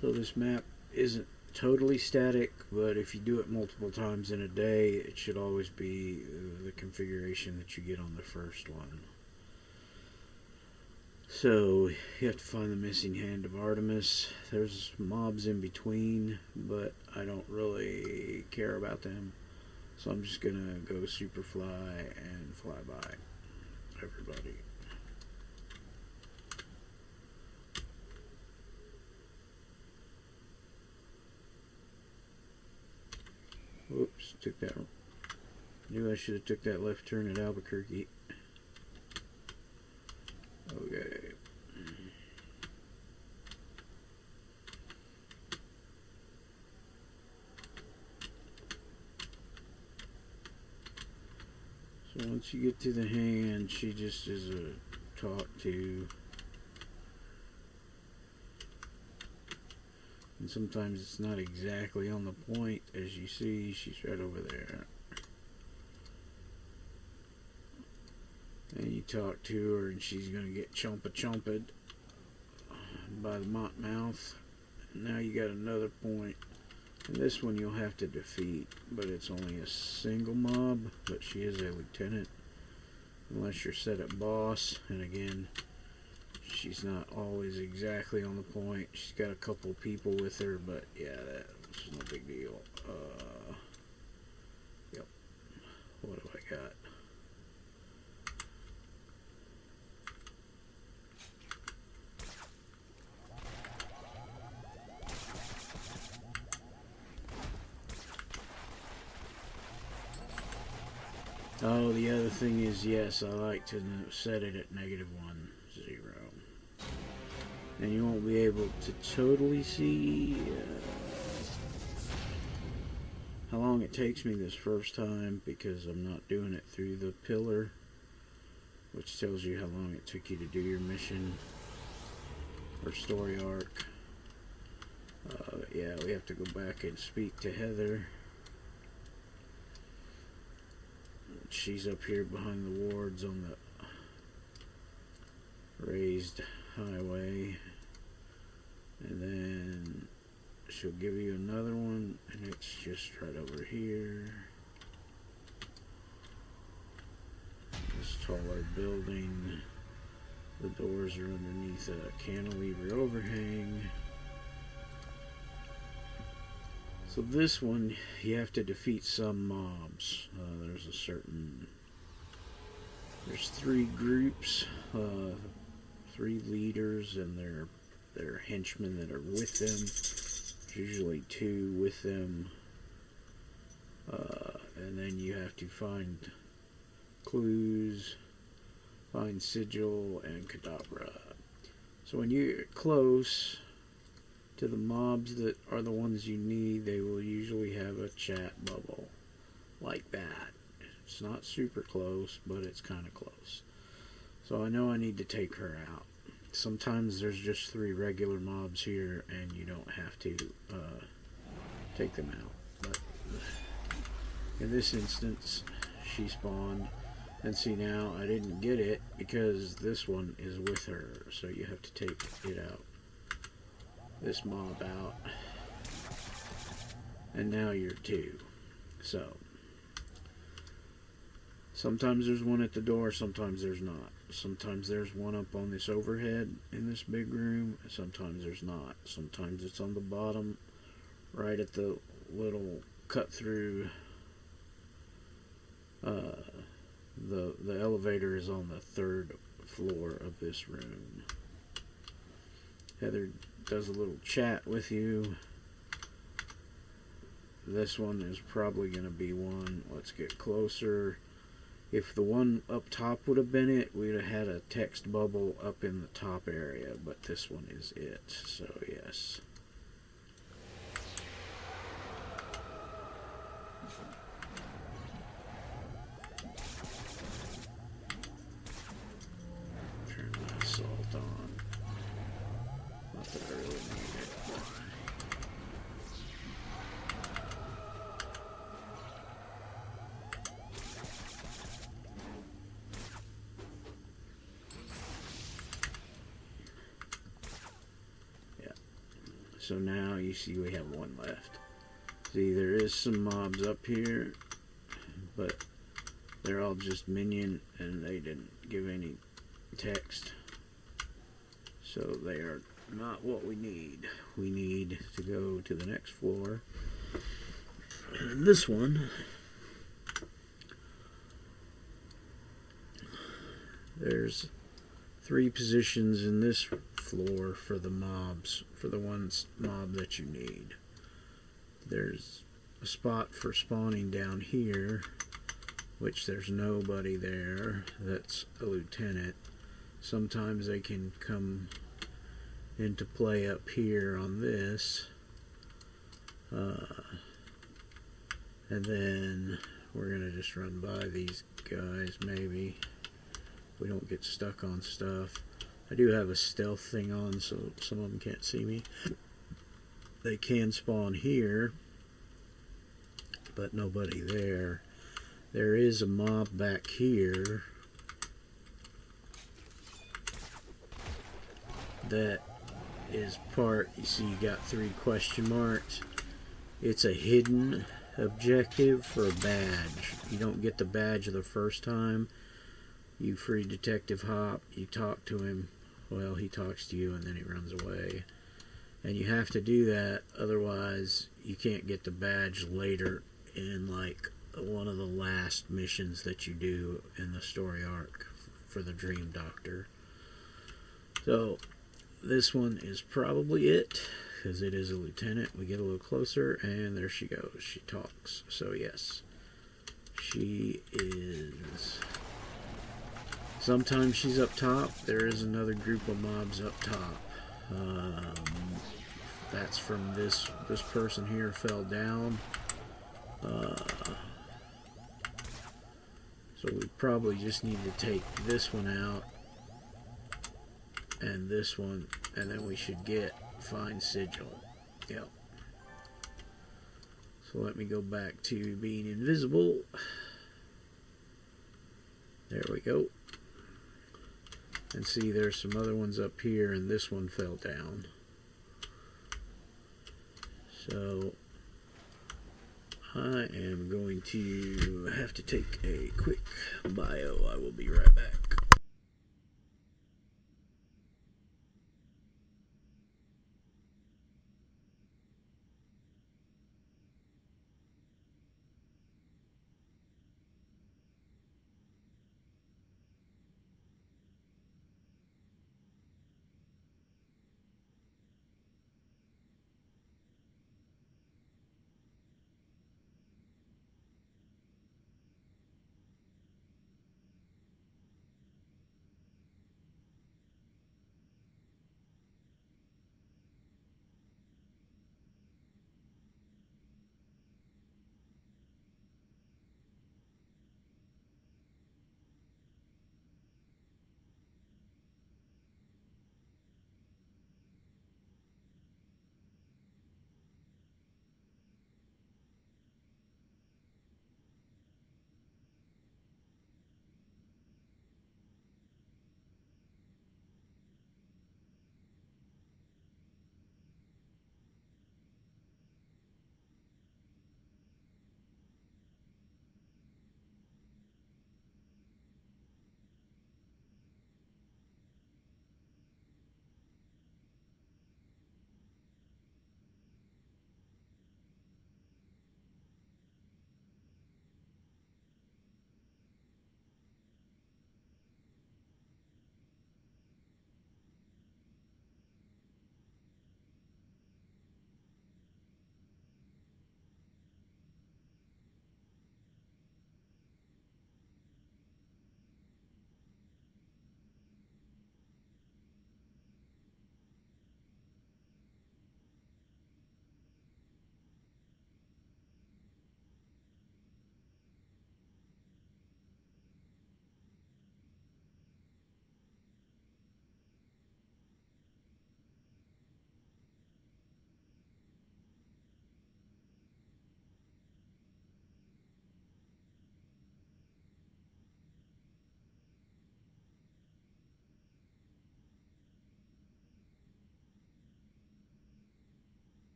So this map isn't totally static, but if you do it multiple times in a day, it should always be the configuration that you get on the first one. So you have to find the missing hand of Artemis. There's mobs in between, but I don't really care about them, so I'm just gonna go super fly and fly by everybody. Whoops, took that. Knew I should have took that left turn at Albuquerque. Okay. So once you get to the hand, she just is a talk to. And sometimes it's not exactly on the point. As you see, she's right over there. And you talk to her and she's going to get chomped by the mouth. Now you got another point. And this one you'll have to defeat, but it's only a single mob, but she is a lieutenant. Unless you're set at boss, and again, she's not always exactly on the point. She's got a couple people with her, but yeah, that's no big deal. Yep. What have I got? Oh, the other thing is, yes, I like to set it at -1, 0. And you won't be able to totally see how long it takes me this first time because I'm not doing it through the pillar, which tells you how long it took you to do your mission or story arc. Yeah, we have to go back and speak to Heather. She's up here behind the wards on the raised highway, and then she'll give you another one, and it's just right over here. This taller building. The doors are underneath a cantilever overhang. So this one, you have to defeat some mobs. There's 3 groups, 3 leaders, and their henchmen that are with them. There's usually 2 with them, and then you have to find clues, find sigil, and cadabra. So when you're close to the mobs that are the ones you need, they will usually have a chat bubble like that. It's not super close, but it's kind of close. So I know I need to take her out. Sometimes there's just 3 regular mobs here and you don't have to take them out. But in this instance, she spawned. And see, now I didn't get it because this one is with her, so you have to take it out. This mob out, and now you're 2. So sometimes there's one at the door, sometimes there's not. Sometimes there's one up on this overhead in this big room, sometimes there's not. Sometimes it's on the bottom right at the little cut through The elevator is on the 3rd floor of this room. Heather does a little chat with you. This one is probably going to be one. Let's get closer. If the one up top would have been it, we'd have had a text bubble up in the top area, but this one is it. So yes. Turn my assault on. Not that I really need it. So now you see we have one left. See, there is some mobs up here, but they're all just minion and they didn't give any text. So they are not what we need. We need to go to the next floor. And this one, there's 3 positions in this floor for the mobs, for the mob that you need. There's a spot for spawning down here, which there's nobody there. That's a lieutenant. Sometimes they can come into play up here on this. And then we're going to just run by these guys, maybe. We don't get stuck on stuff. I do have a stealth thing on, so some of them can't see me. They can spawn here, but nobody there. There is a mob back here that is part, you see you got 3 question marks. It's a hidden objective for a badge. You don't get the badge the first time. You free Detective Hop, you talk to him, well, he talks to you and then he runs away. And you have to do that, otherwise you can't get the badge later in like one of the last missions that you do in the story arc for the Dream Doctor. So this one is probably it, because it is a lieutenant. We get a little closer and there she goes. She talks. So yes, she is. Sometimes she's up top. There is another group of mobs up top. That's from this person here fell down. So we probably just need to take this one out and this one, and then we should get Find Sigil. Yep. So let me go back to being invisible. There we go. And see, there's some other ones up here, and this one fell down. So I am going to have to take a quick bio. I will be right back.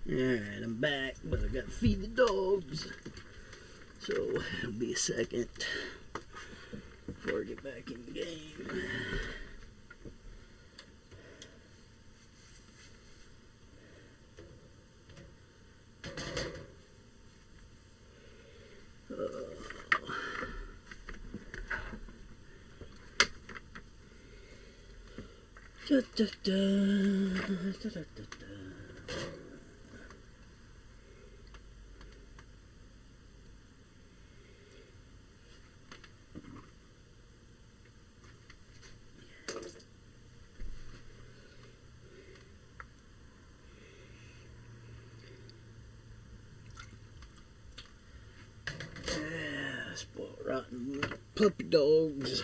Alright, I'm back, but I gotta feed the dogs. So, it'll be a second before I get back in the game. Da, da, da, da, da, da, da. Yeah, spoiled rotten puppy dogs.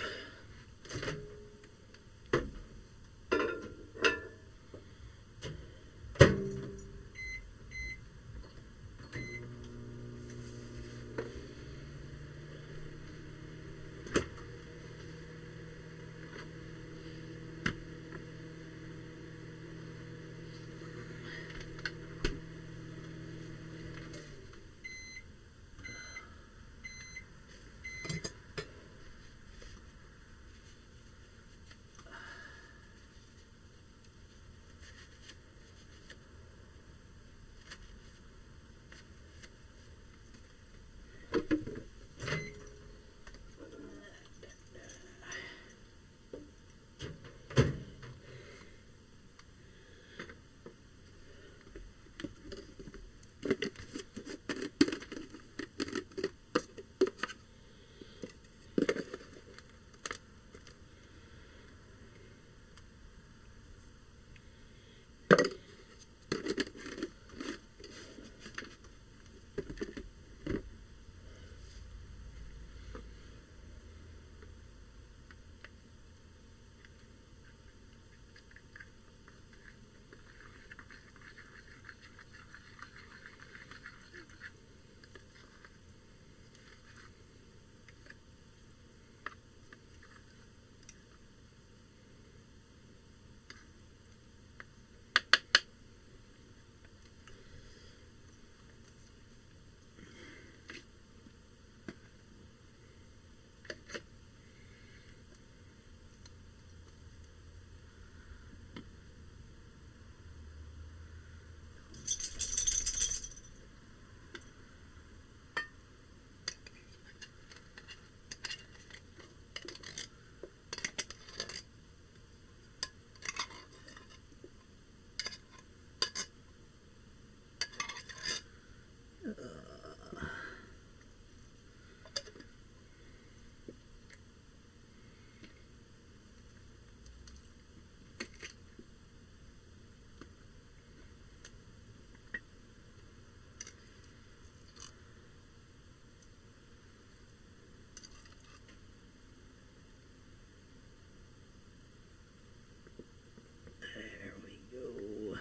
There we go.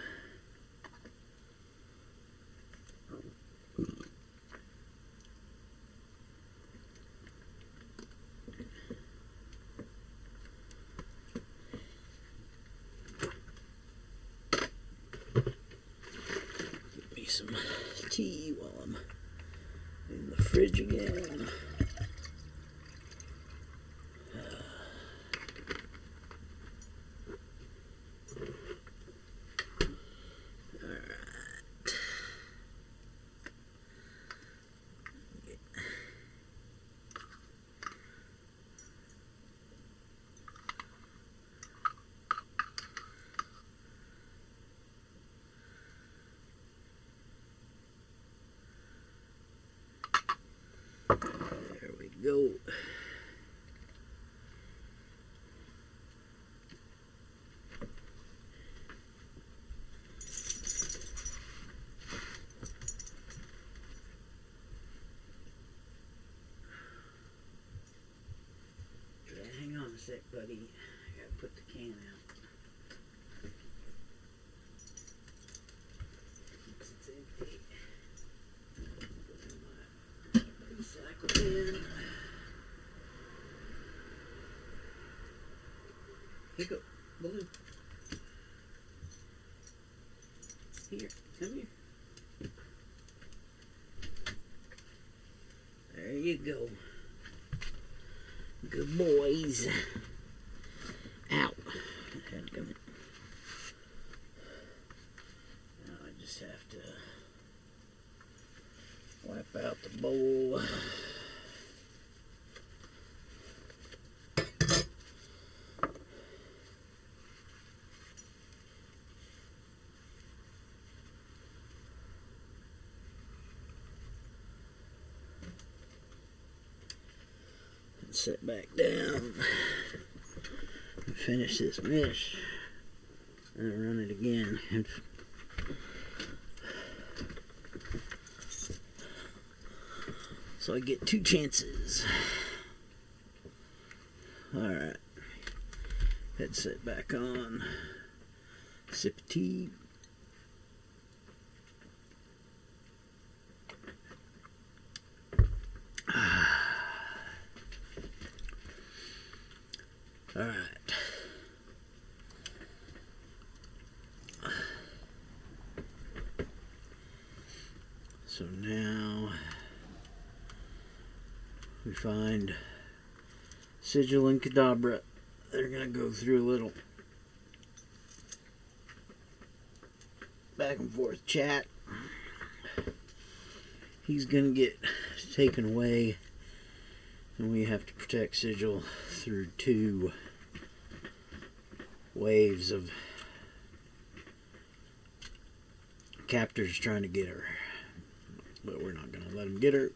Get me some tea while I'm in the fridge again. There we go. Hang on a sec, buddy. I gotta put the can out. It's empty. Put in my recycle bin. Here you go, Baloo. Here, come here. you go. Good boys. Ow. Dadgummit. Now I just have to wipe out the bowl. Sit back down and finish this mesh and run it again. So I get 2 chances. Alright. Headset back on. Sip of tea. Alright. So now we find Sigil and Kadabra. They're gonna go through a little back and forth chat. He's gonna get taken away, and we have to protect Sigil through 2 waves of captors trying to get her. But we're not going to let them get her.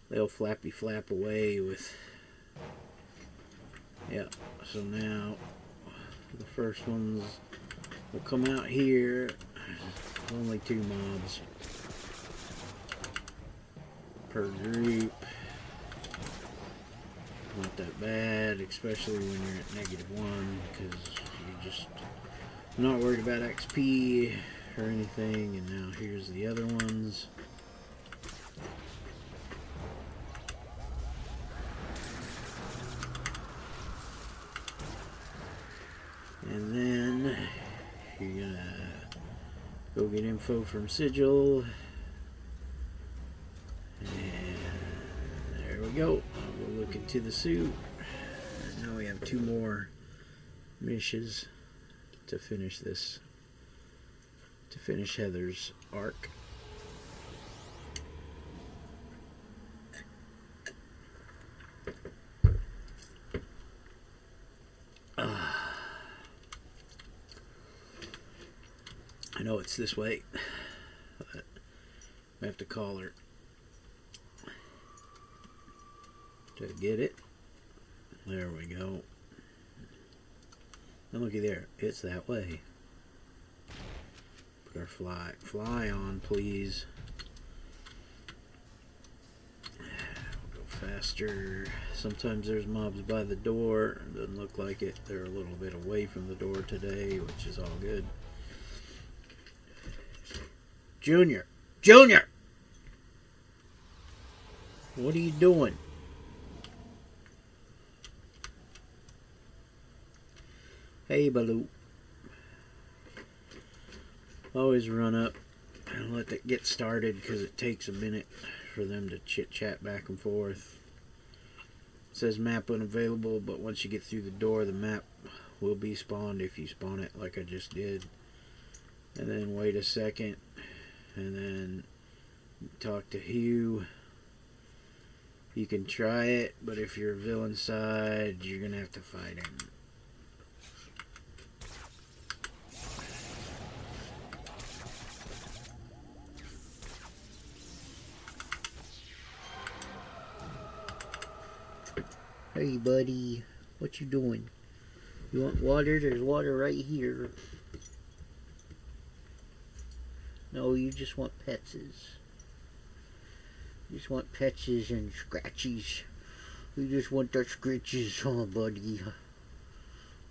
They'll flappy flap away with... Yeah, so now the first ones will come out here. Only 2 mobs per group. Not that bad, especially when you're at -1, because you're just not worried about XP or anything. And now here's the other ones. And then you're gonna go get info from Sigil. And there we go. We'll look into the suit. And now we have 2 more missions to finish this. To finish Heather's arc. I know it's this way, but I have to call her to get it. There we go. And looky there, it's that way. Put our fly on, please. We'll go faster. Sometimes there's mobs by the door. It doesn't look like it. They're a little bit away from the door today, which is all good. Junior! Junior! What are you doing? Hey, Baloo. Always run up and let that get started, because it takes a minute for them to chit-chat back and forth. It says map unavailable, but once you get through the door, the map will be spawned if you spawn it like I just did. And then wait a second. And then talk to Hugh. You can try it, but if you're a villain side, you're gonna have to fight him. Hey buddy, what you doing? You want water? There's water right here. No, you just want petses. You just want petses and scratchies. You just want the scritches, huh, buddy?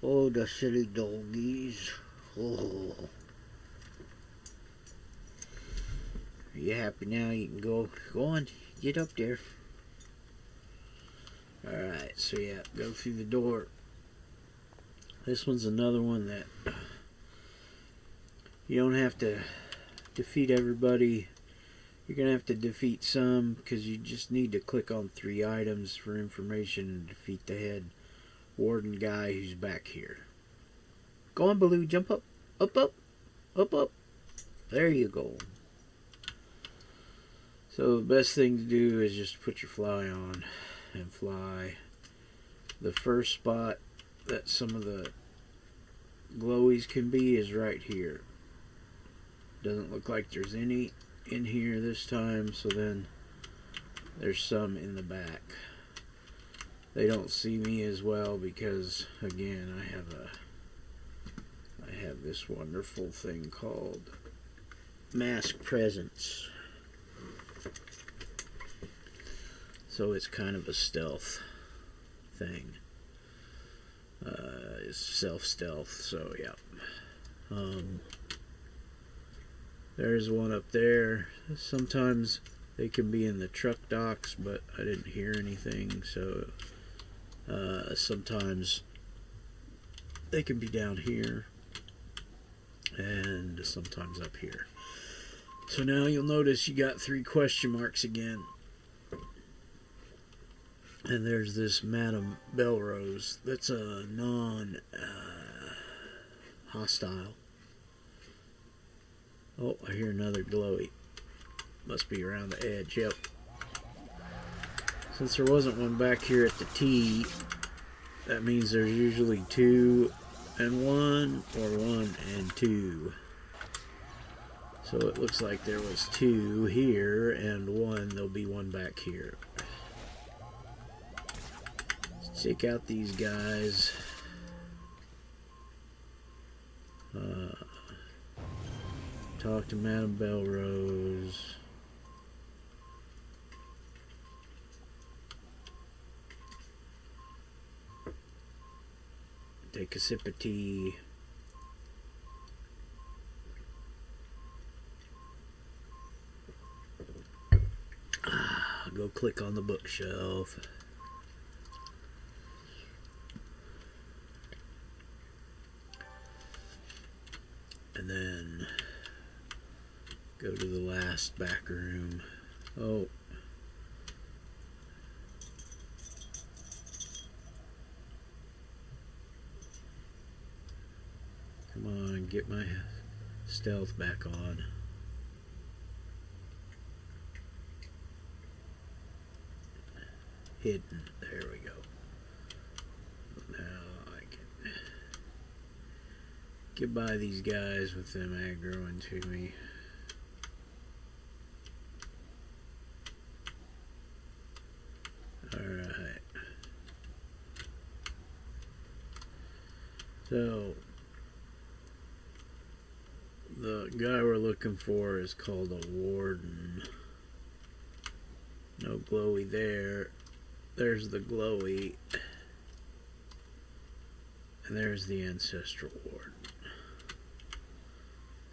Oh, the silly doggies. Oh. Are you happy now? You can go. Go on, get up there. Alright, so yeah, go through the door. This one's another one that you don't have to defeat everybody. You're going to have to defeat some because you just need to click on 3 items for information and defeat the head warden guy who's back here. Go on, Baloo, jump up, up, up, up, up. There you go. So the best thing to do is just put your fly on and fly. The first spot that some of the glowies can be is right here. Doesn't look like there's any in here this time, so then there's some in the back. They don't see me as well because, again, I have this wonderful thing called mask presence. So it's kind of a stealth thing. It's self-stealth, so yeah. There's one up there. Sometimes they can be in the truck docks, but I didn't hear anything, so sometimes they can be down here and sometimes up here. So now you'll notice you got 3 question marks again. And there's this Madame Belrose that's a non-hostile. Oh, I hear another glowy. Must be around the edge, yep. Since there wasn't one back here at the T, that means there's usually 2 and 1, or 1 and 2. So it looks like there was 2 here and 1. There'll be 1 back here. Let's check out these guys. Talk to Madame Belrose. Take a sip of tea. Go click on the bookshelf. And then go to the last back room. Oh. Come on, get my stealth back on. Hidden. There we go. Now I can get by these guys with them aggroing to me. Alright. So the guy we're looking for is called a warden. No glowy there. There's the glowy. And there's the ancestral warden.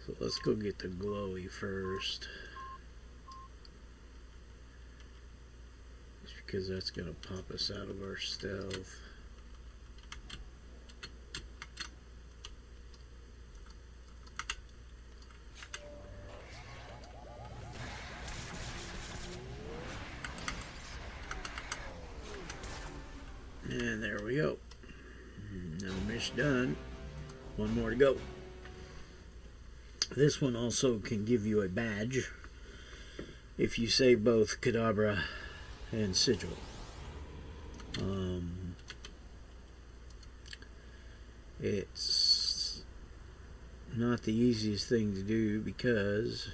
So let's go get the glowy first. Just because that's going to pop us out of our stealth. And there we go. Now mission done. 1 more to go. This one also can give you a badge if you save both Kadabra and Sigil. It's not the easiest thing to do because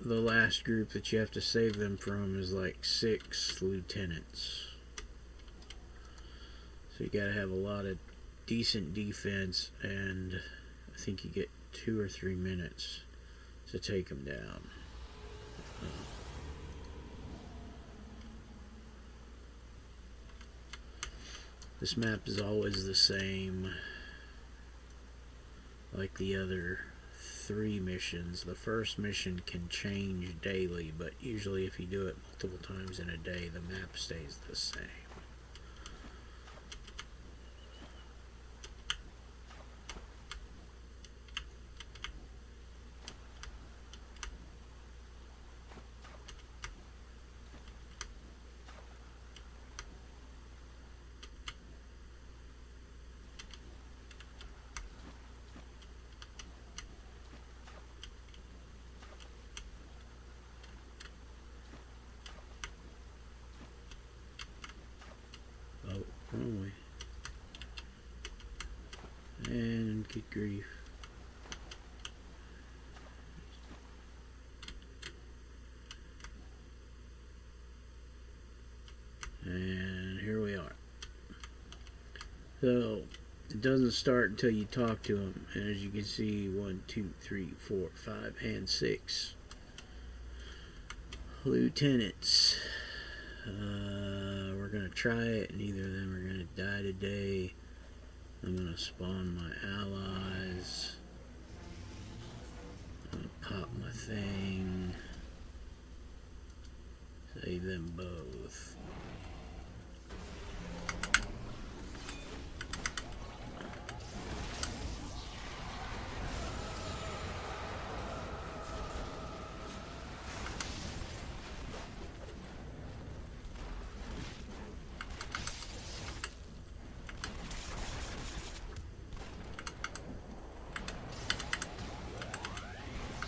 the last group that you have to save them from is like 6 lieutenants. So you gotta have a lot of decent defense, and I think you get 2 or 3 minutes to take them down. This map is always the same, like the other 3 missions. The first mission can change daily, but usually if you do it multiple times in a day, the map stays the same. Good grief. And here we are. So, it doesn't start until you talk to him. And as you can see, 1, 2, 3, 4, 5, and 6 lieutenants. We're going to try it, and either of them are going to die today. I'm going to spawn my allies. I'm going to pop my thing. Save them both.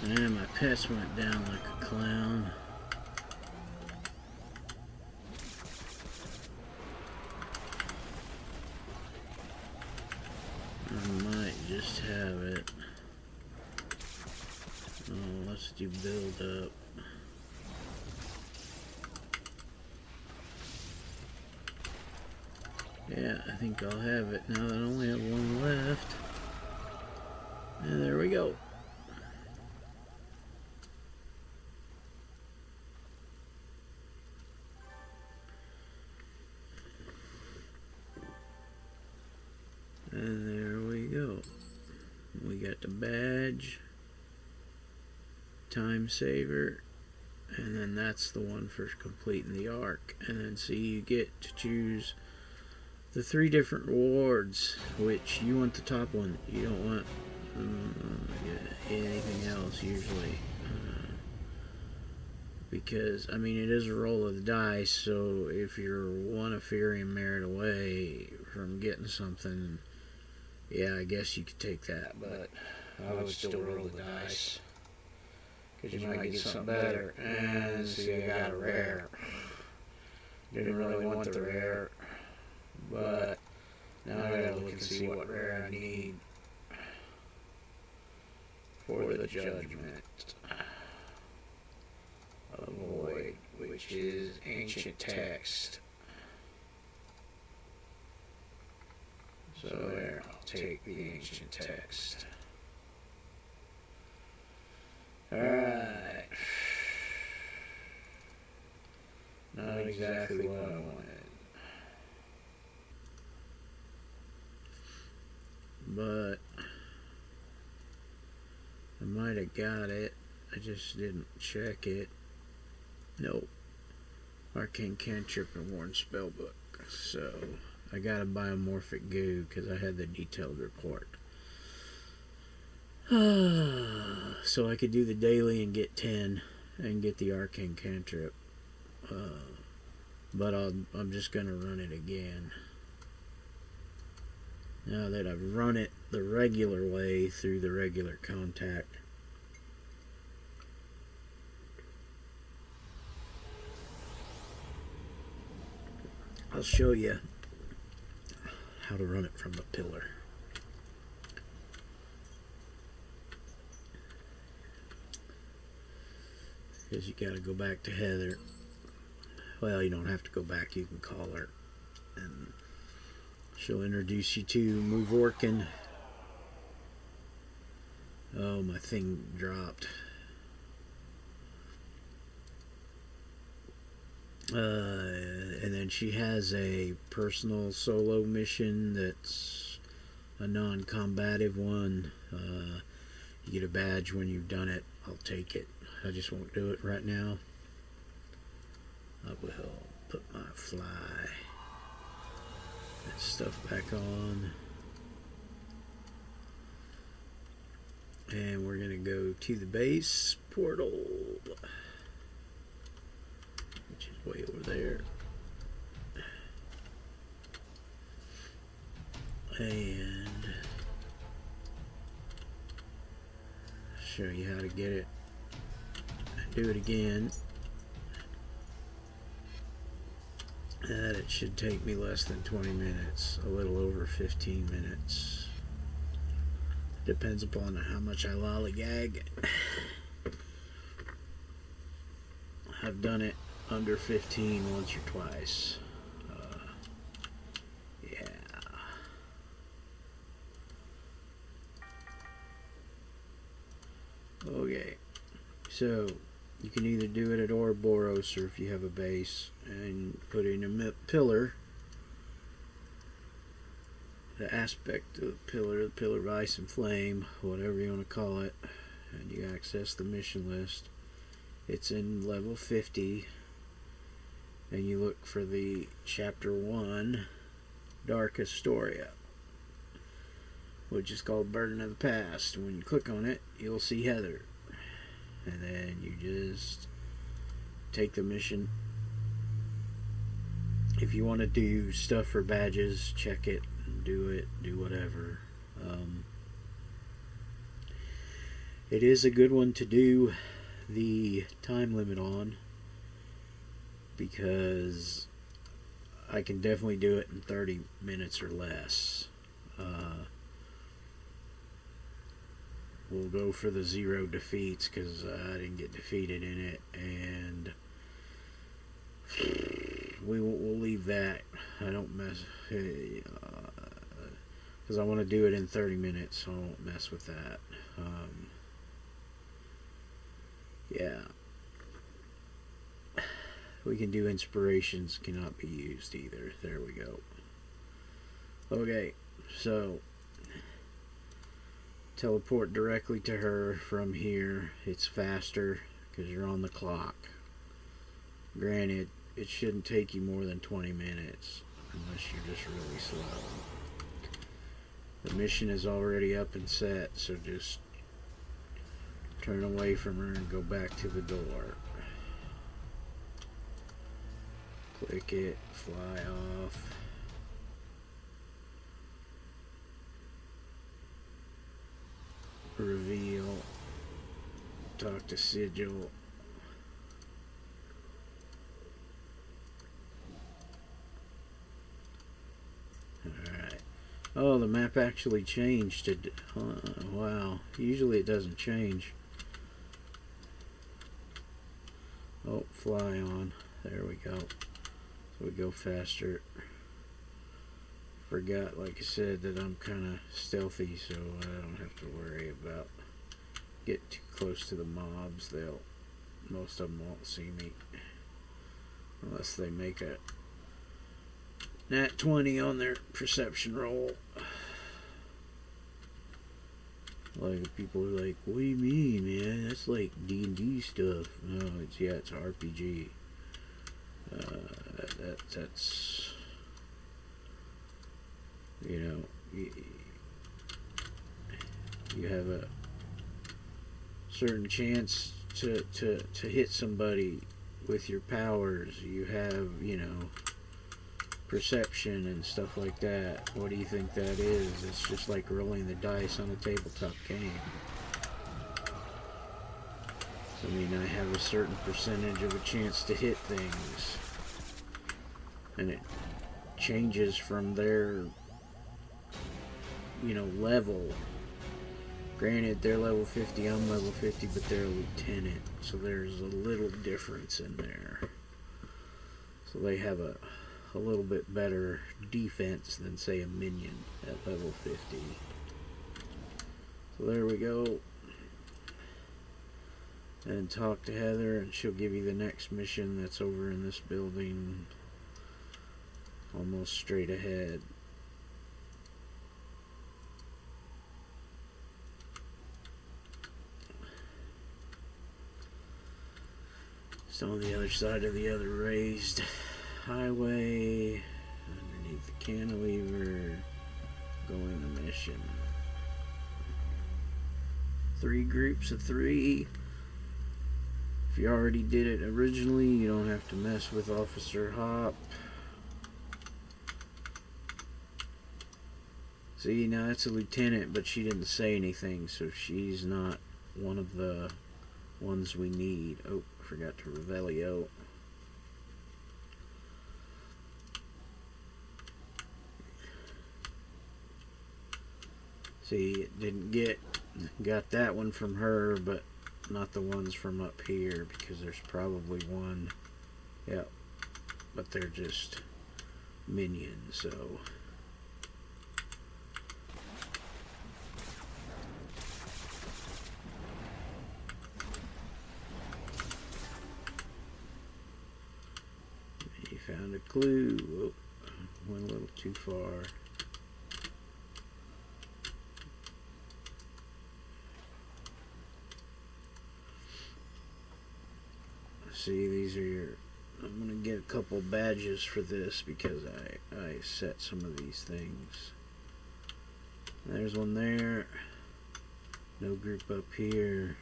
And my pest went down like a clown. I might just have it. Oh, let's do build up. Yeah, I think I'll have it now that I only have one left. And there we go. And there we go. We got the badge, time saver, and then that's the one for completing the arc. And then see, you get to choose the 3 different rewards, which you want the top one. You don't want anything else usually. Because, I mean, it is a roll of the dice, so if you're one Ephirium merit away from getting something, yeah, I guess you could take that, but I would still roll the dice. Because you might get something better. And see, I got a rare. Didn't really want the rare, but now I gotta look and see what rare I need for the judgment. Avoid, which is ancient text. So there, I'll take the ancient text. Alright. Not exactly what I wanted. But I might have got it. I just didn't check it. Nope. Arcane Cantrip and Worn Spellbook. So I got a biomorphic goo because I had the detailed report. So I could do the daily and get 10 and get the Arcane Cantrip. But I'm just going to run it again. Now that I've run it the regular way through the regular contact. I'll show you how to run it from the pillar. Because you got to go back to Heather. Well, you don't have to go back. You can call her. And she'll introduce you to Move Orkin. Oh, my thing dropped. And then she has a personal solo mission that's a non-combative one. You get a badge when you've done it. I'll take it. I just won't do it right now. I will put my fly and stuff back on. And we're going to go to the base portal, which is way over there. And show you how to get it. Do it again. And it should take me less than 20 minutes, a little over 15 minutes. Depends upon how much I lollygag. I've done it under 15 once or twice. Yeah. Okay. So, you can either do it at Ouroboros, or if you have a base, and put in a pillar. The aspect of the pillar of ice and flame, whatever you want to call it, and you access the mission list. It's in level 50, and you look for the chapter 1 Dark Historia, which is called Burden of the Past. When you click on it, you'll see Heather, and then you just take the mission. If you want to do stuff for badges, check it. Do it, do whatever. It is a good one to do the time limit on, because I can definitely do it in 30 minutes or less. We'll go for the 0 defeats, because I didn't get defeated in it, and we'll leave that. I don't mess, because I want to do it in 30 minutes, so I won't mess with that. Yeah. We can do inspirations, cannot be used either. There we go. Okay, so teleport directly to her from here. It's faster because you're on the clock. Granted, it shouldn't take you more than 20 minutes unless you're just really slow. The mission is already up and set, so just turn away from her and go back to the door. Click it, fly off. Reveal. Talk to Sigil. Alright. Oh, the map actually changed. Wow. Usually it doesn't change. Oh, fly on. There we go. So we go faster. Forgot, like I said, that I'm kind of stealthy, so I don't have to worry about getting too close to the mobs. Most of them won't see me unless they make a nat 20 on their perception roll. Like, people are like, what do you mean, man? That's like D&D stuff. No, it's RPG. That's, you know, you have a certain chance to hit somebody with your powers. You have, you know, perception and stuff like that. What do you think that is? It's just like rolling the dice on a tabletop game. I mean, I have a certain percentage of a chance to hit things, and it changes from their, you know, level. Granted, they're level 50, I'm level 50, but they're a lieutenant, so there's a little difference in there. So they have a little bit better defense than, say, a minion at level 50. So there we go. And talk to Heather, and she'll give you the next mission that's over in this building, almost straight ahead. It's on the other side of the other raised highway, underneath the cantilever, going the mission. 3 groups of 3. If you already did it originally, you don't have to mess with Officer Hop. See, now that's a lieutenant, but she didn't say anything, so she's not one of the ones we need. Oh, forgot to Revelio. See, it didn't got that one from her, but not the ones from up here, because there's probably one. Yep. But they're just minions, so. He found a clue. Oh, went a little too far. See, these are your... I'm going to get a couple badges for this because I set some of these things. There's one there. No group up here.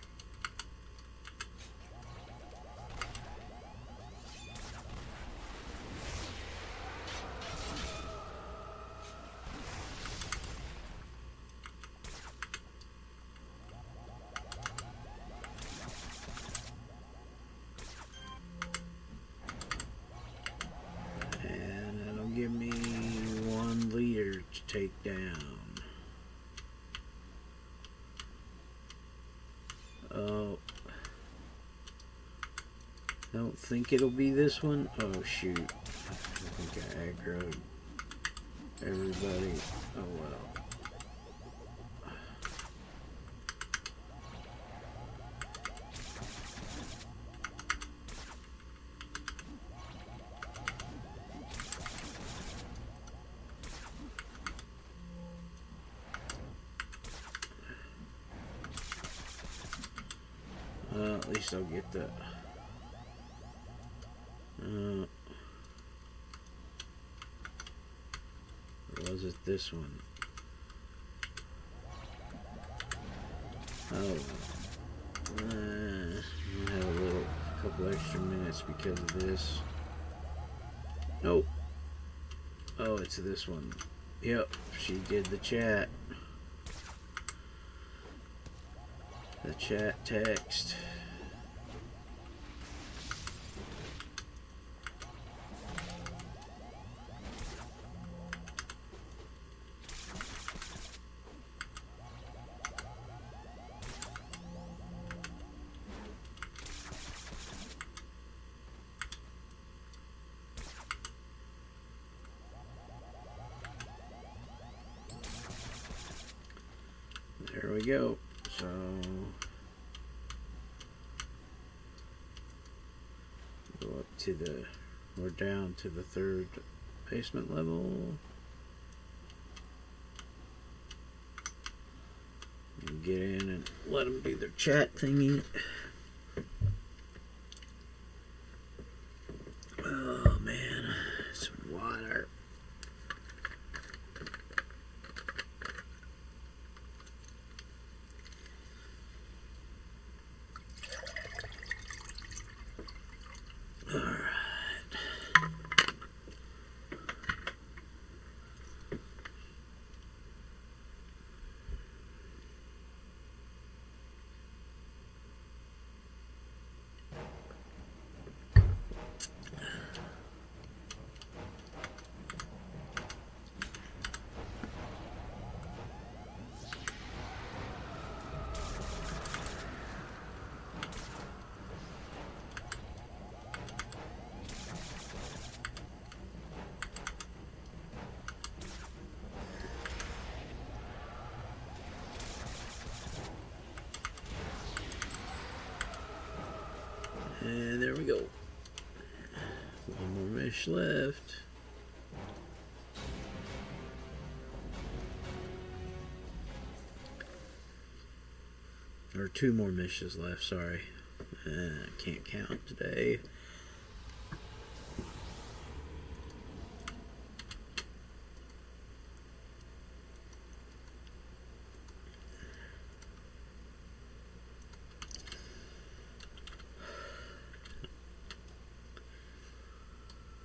Give me one leader to take down. Oh. I don't think it'll be this one. Oh, shoot. I think I aggroed everybody. Oh, well. At least I'll get that. Or was it this one? Oh, I have a couple extra minutes because of this. Nope. Oh, it's this one. Yep, she did the chat. The chat text. There we go. So go up to the, we're down to the 3rd basement level. And get in and let them do their chat thingy. Oh man, some water. And there we go. One more mesh left. Or 2 more meshes left, sorry. I can't count today.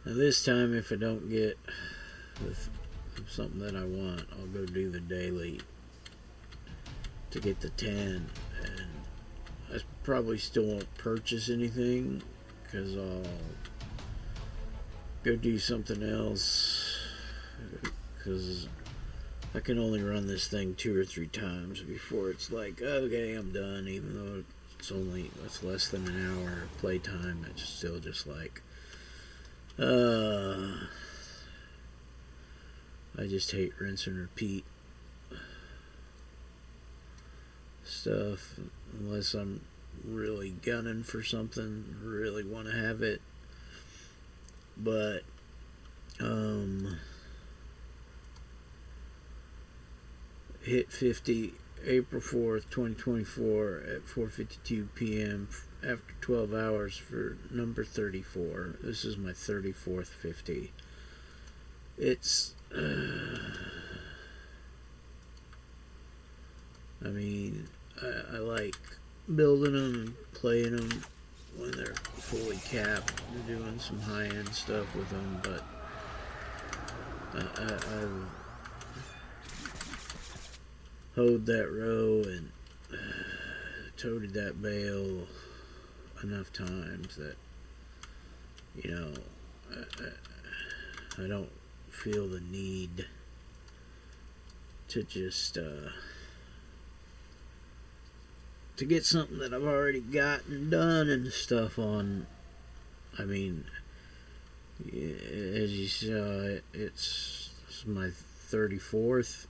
Now this time, if I don't get something that I want, I'll go do the daily to get the 10, and I probably still won't purchase anything because I'll go do something else because I can only run this thing 2 or 3 times before it's like, okay, I'm done, even though it's less than an hour playtime. It's still just like, I just hate rinse and repeat stuff unless I'm really gunning for something, really want to have it. But hit 50 April 4th 2024 at 4:52 p.m. after 12 hours for number 34. This is my 34th 50. It's I mean, I like building them and playing them when they're fully capped. We're doing some high-end stuff with them, but I've hoed that row and toted that bale enough times that, you know, I don't feel the need to just to get something that I've already gotten done and stuff on. I mean, as you saw, it's my 34th.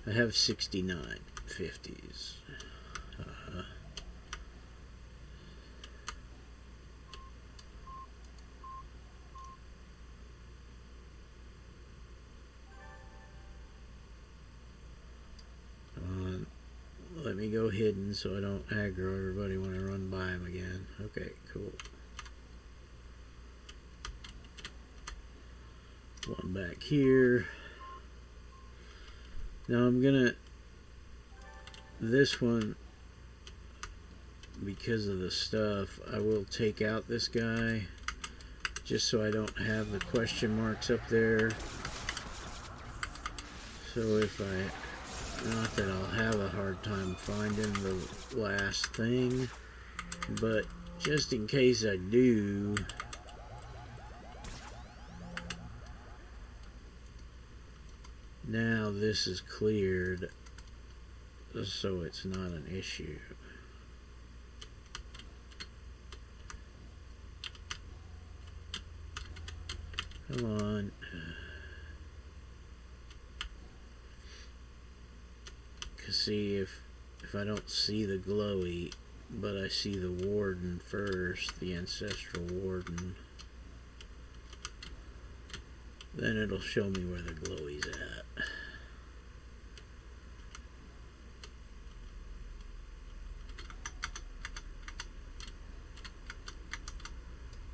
I have 69 50s. Let me go hidden so I don't aggro everybody when I run by them again. Okay, cool. One back here. Now I'm gonna, this one, because of the stuff, I will take out this guy just so I don't have the question marks up there. So if not that I'll have a hard time finding the last thing, but just in case I do, now this is cleared, so it's not an issue. Come on. Cause see, if I don't see the glowy, but I see the warden first, the ancestral warden, then it'll show me where the glowy's at.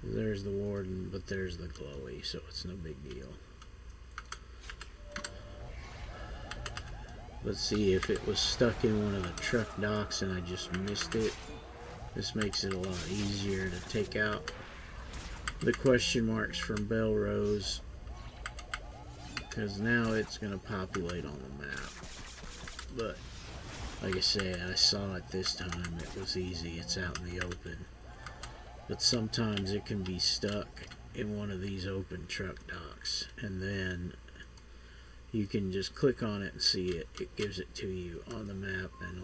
There's the warden, but there's the glowy, so it's no big deal. Let's see, if it was stuck in one of the truck docks and I just missed it, this makes it a lot easier to take out the question marks from bell rows, because now it's going to populate on the map. But like I say, I saw it this time. It was easy. It's out in the open. But sometimes it can be stuck in one of these open truck docks, and then you can just click on it and see it. It gives it to you on the map and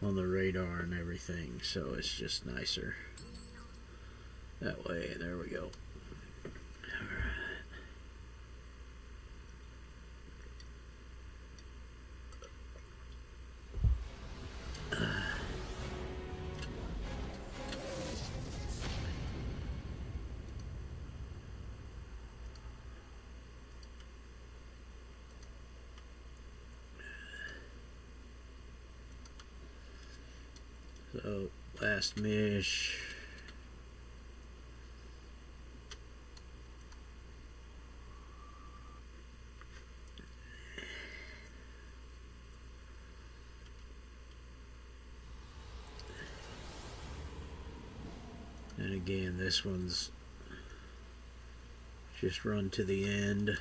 on the radar and everything. So it's just nicer that way. There we go. So, last mish. And again, this one's just run to the end.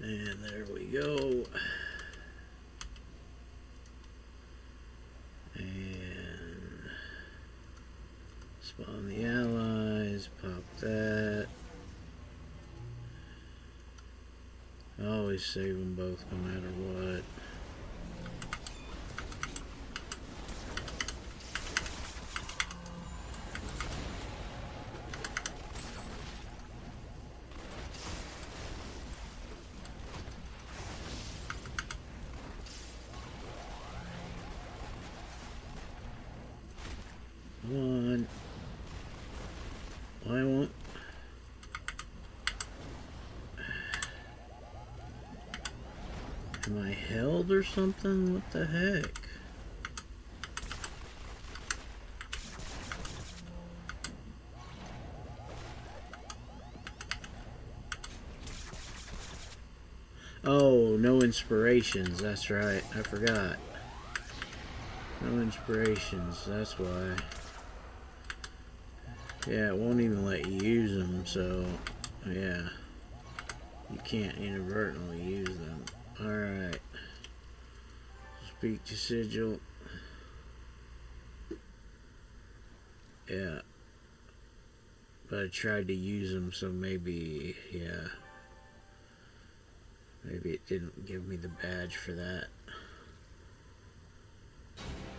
And there we go. And spawn the allies, pop that. I always save them both no matter what. One. Why won't? Am I held or something? What the heck? Oh, no inspirations. That's right. I forgot. No inspirations. That's why. Yeah, it won't even let you use them, so yeah. You can't inadvertently use them. Alright. Speak to Sigil. Yeah. But I tried to use them, so maybe, yeah. Maybe it didn't give me the badge for that.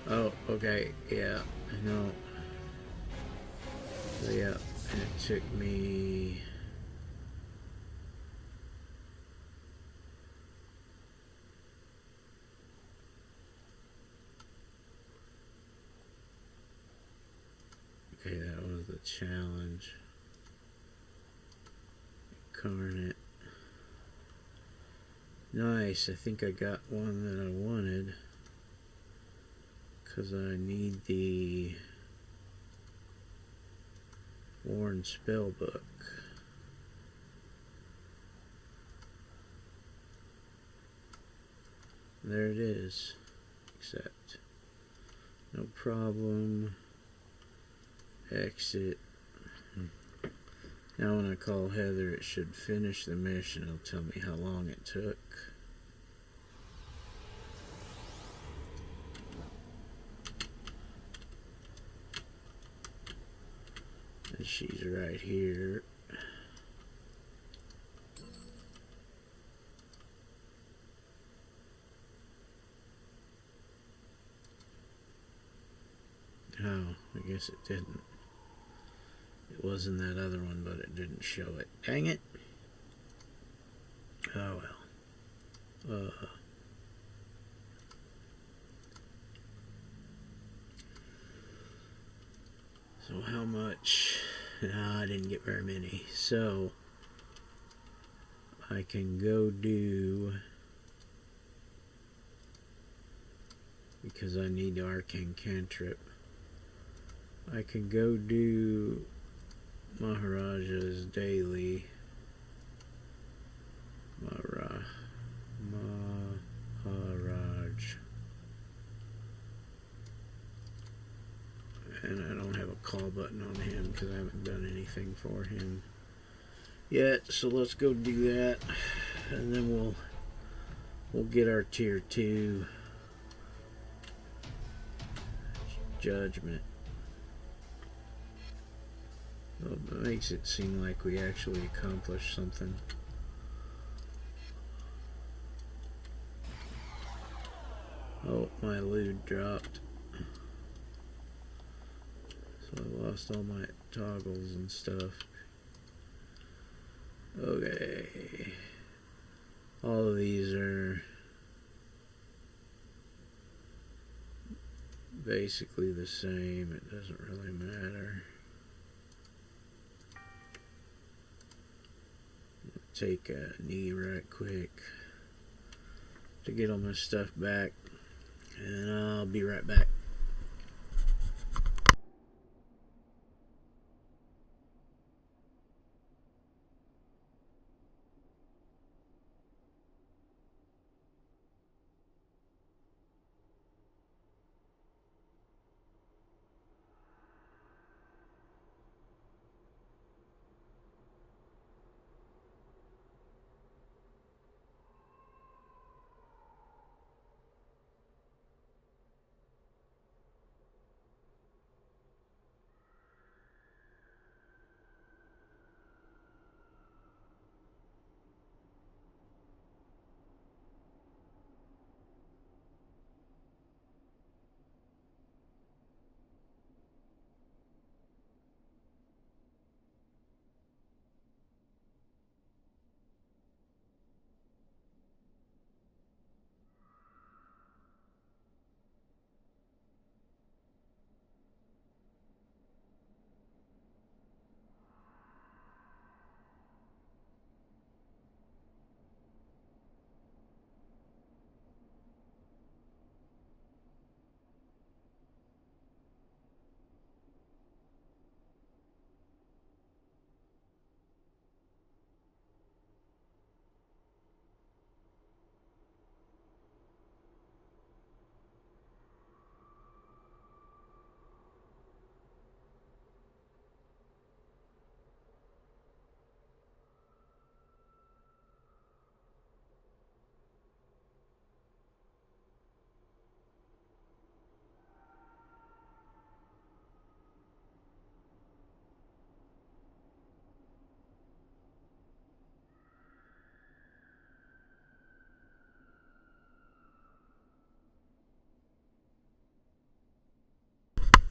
Oh, okay. Yeah, I know. So yeah, and it took me... Okay, that was the challenge. Incarnate. Nice, I think I got one that I wanted. Because I need the Worn Spellbook. There it is. Accept. No problem. Exit. Now when I call Heather, it should finish the mission. It'll tell me how long it took. And she's right here. Oh, I guess it didn't. It was in that other one, but it didn't show it. Dang it. Oh well. So how much? No, I didn't get very many. So I can go do, because I need the arcane cantrip, I can go do Maharaja's daily. Maharaj. And I don't have a call button on him because I haven't done anything for him yet. So let's go do that, and then we'll get our tier 2 judgment. Well, it makes it seem like we actually accomplished something. Oh, my loot dropped. So I lost all my toggles and stuff. Okay. All of these are basically the same. It doesn't really matter. Take a knee right quick to get all my stuff back, and I'll be right back.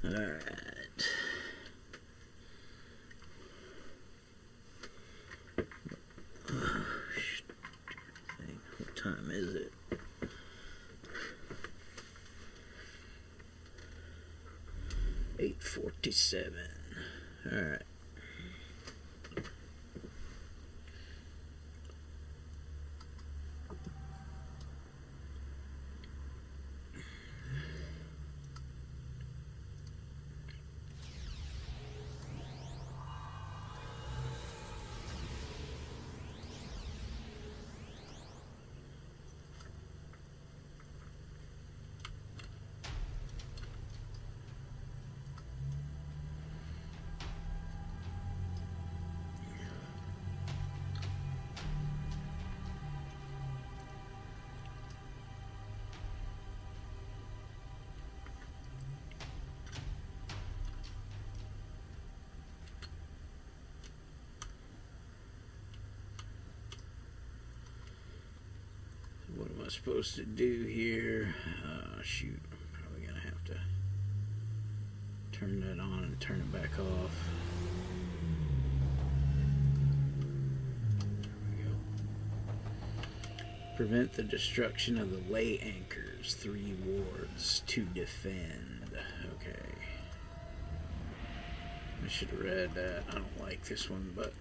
Alright. What time is it? 8:47. Alright. What am I supposed to do here? Shoot. Probably gonna have to turn that on and turn it back off. There we go. Prevent the destruction of the lay anchors. 3 wards to defend. Okay. I should have read that. I don't like this one, but...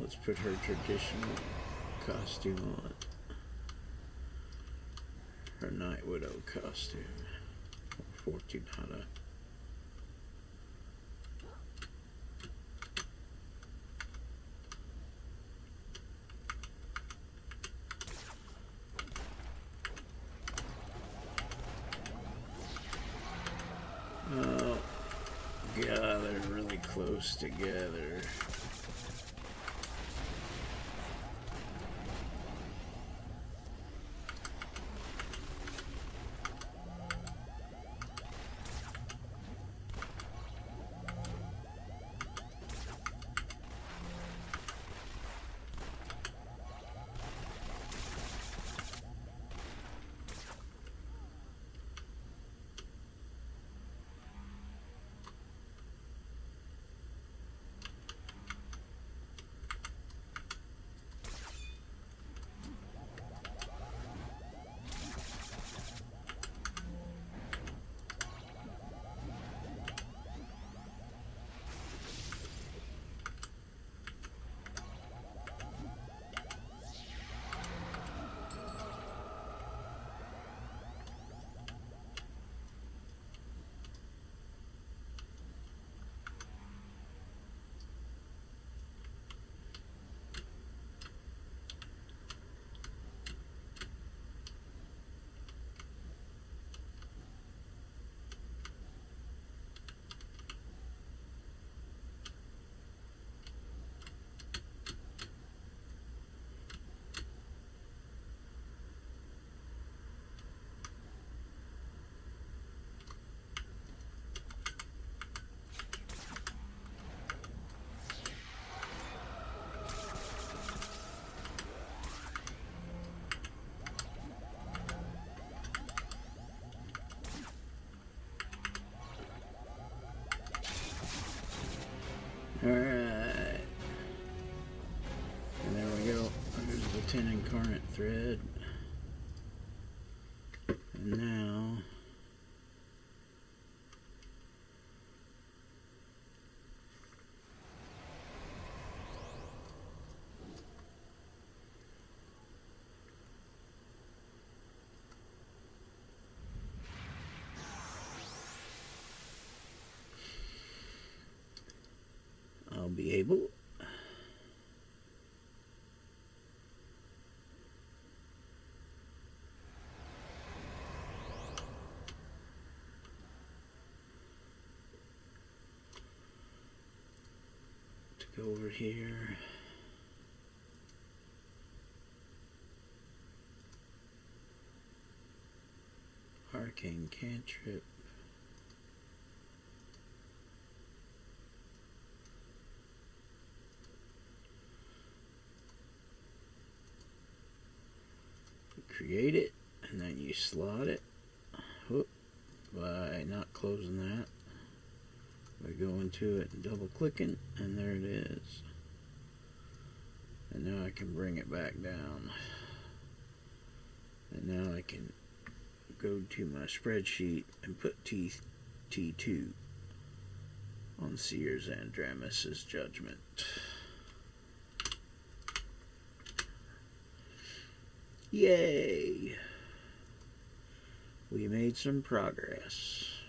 let's put her traditional costume on. Her Night Widow costume. Fortunata. Oh, God, they're really close together. Alright. And there we go. There's the 10 incarnate thread. And now... I'll be able. go over here. Arcane cantrip. Create it, and then you slot it. Whoop, by not closing that. By going to it and double clicking, and there it is. And now I can bring it back down. And now I can go to my spreadsheet and put T2 on Seers Andramus's judgment. Yay! We made some progress.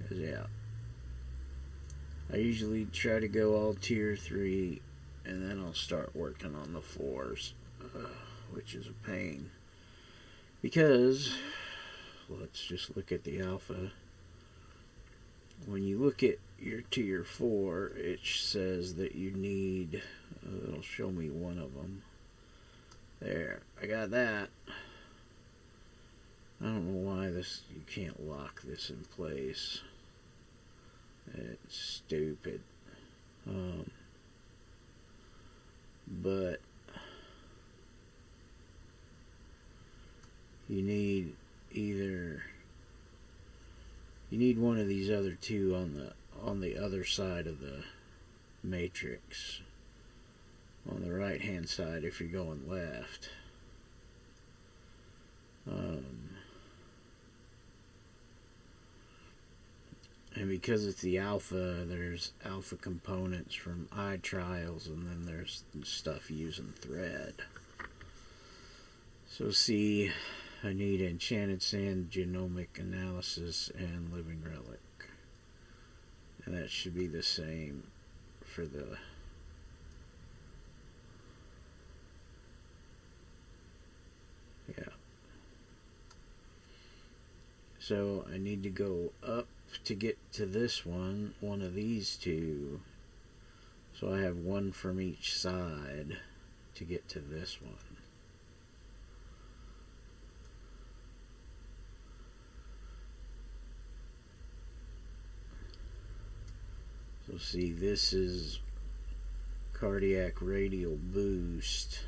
'Cause, yeah, I usually try to go all tier 3 and then I'll start working on the 4s, which is a pain. Because, let's just look at the alpha. When you look at your tier 4, it says that you need, it'll show me one of them. There, I got that. I don't know why you can't lock this in place. It's stupid. But you need one of these other two on the other side of the matrix. On the right hand side if you're going left. And because it's the alpha, there's alpha components from iTrials, and then there's stuff using thread. So see, I need Enchanted Sand, Genomic Analysis, and Living Relic. And that should be the same for the... Yeah. So I need to go up to get to this one of these two. So I have one from each side to get to this one. So see, this is cardiac radial boost.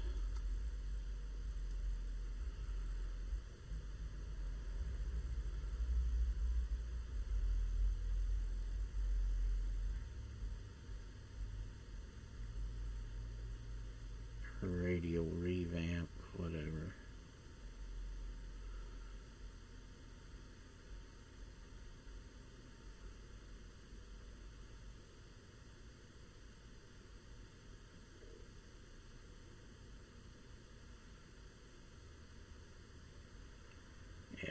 Radial revamp, whatever. Yeah.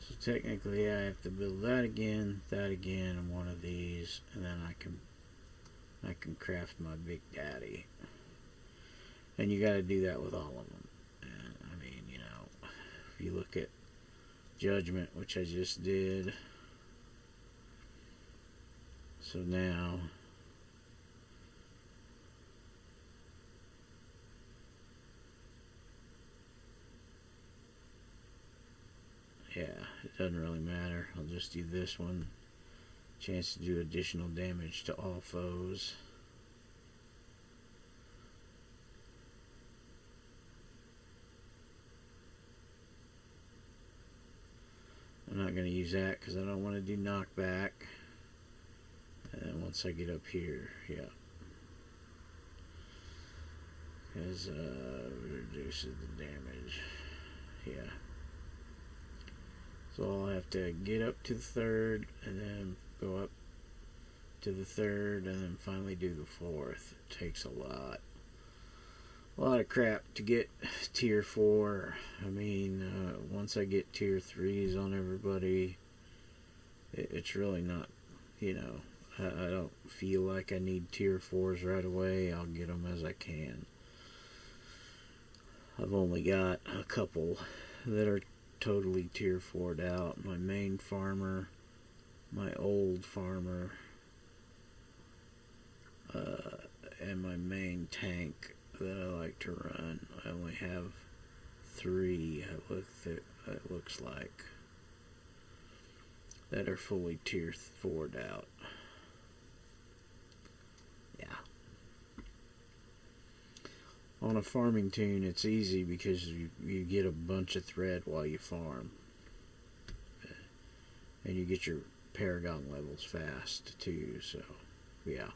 So technically I have to build that again, and one of these, and then I can craft my Big Daddy. And you got to do that with all of them. And, I mean, you know, if you look at Judgment, which I just did. So now, yeah, it doesn't really matter. I'll just do this one. Chance to do additional damage to all foes. I'm not going to use that because I don't want to do knockback. And then once I get up here, yeah. Because reduces the damage. Yeah. So I'll have to get up to the third and then go up to the third and then finally do the fourth. It takes a lot of crap to get tier 4. I mean, once I get tier 3s on everybody, it's really not, you know, I don't feel like I need tier 4s right away. I'll get them as I can. I've only got a couple that are totally tier 4'd out. My main farmer my old farmer and my main tank that I like to run. I only have 3, it looks like, that are fully tier 4'd out. Yeah. On a farming toon, it's easy because you get a bunch of thread while you farm. And you get your paragon levels fast, too, so, yeah.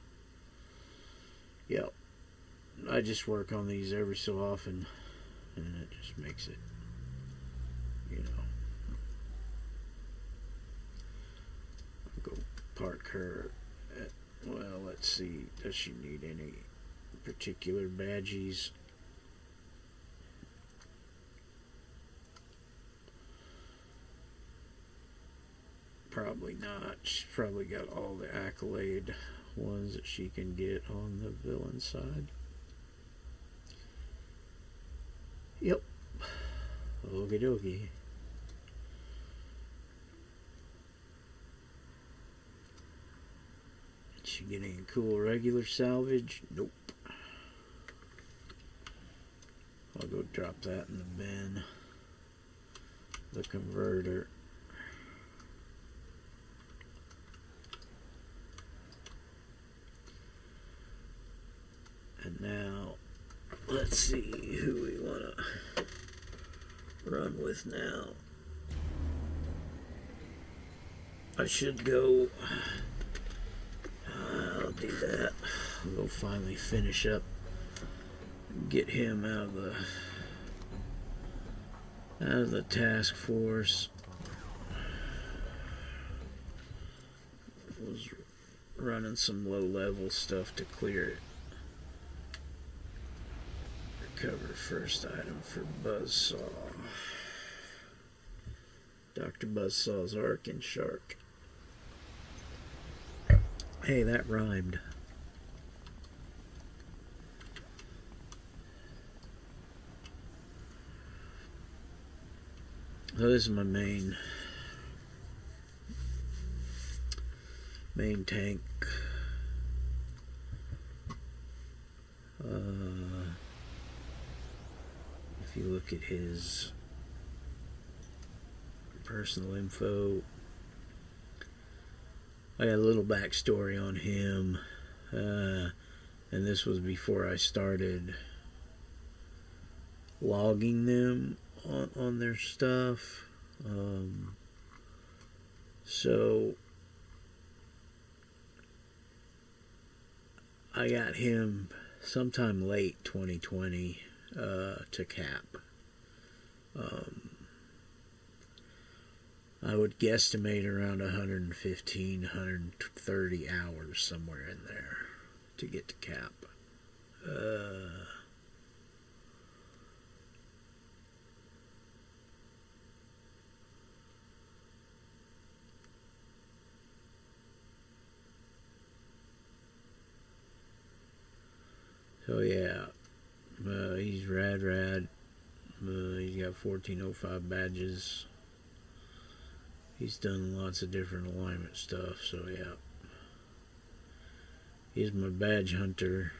Yep. I just work on these every so often, and it just makes it, you know. I'll go park her at, well, let's see, does she need any particular badges? Probably not. She's probably got all the accolade ones that she can get on the villain side. Yep. Okie dokie. Did she get any cool regular salvage? Nope. I'll go drop that in the bin. The converter. And now, let's see who we want to run with now. I should go, I'll do that. I'll go finally finish up, get him out of the task force. Was running some low level stuff to clear it. Recover first item for Buzzsaw. Dr. Buzzsaw's Arc and Shark. Hey, that rhymed. So this is my main tank. If you look at his personal info, I got a little backstory on him, and this was before I started logging them on their stuff. So I got him sometime late 2020 to cap. I would guesstimate around 115, 130 hours somewhere in there to get to cap. So yeah, he's rad. He's got 1405 badges. He's done lots of different alignment stuff, so yeah. He's my badge hunter.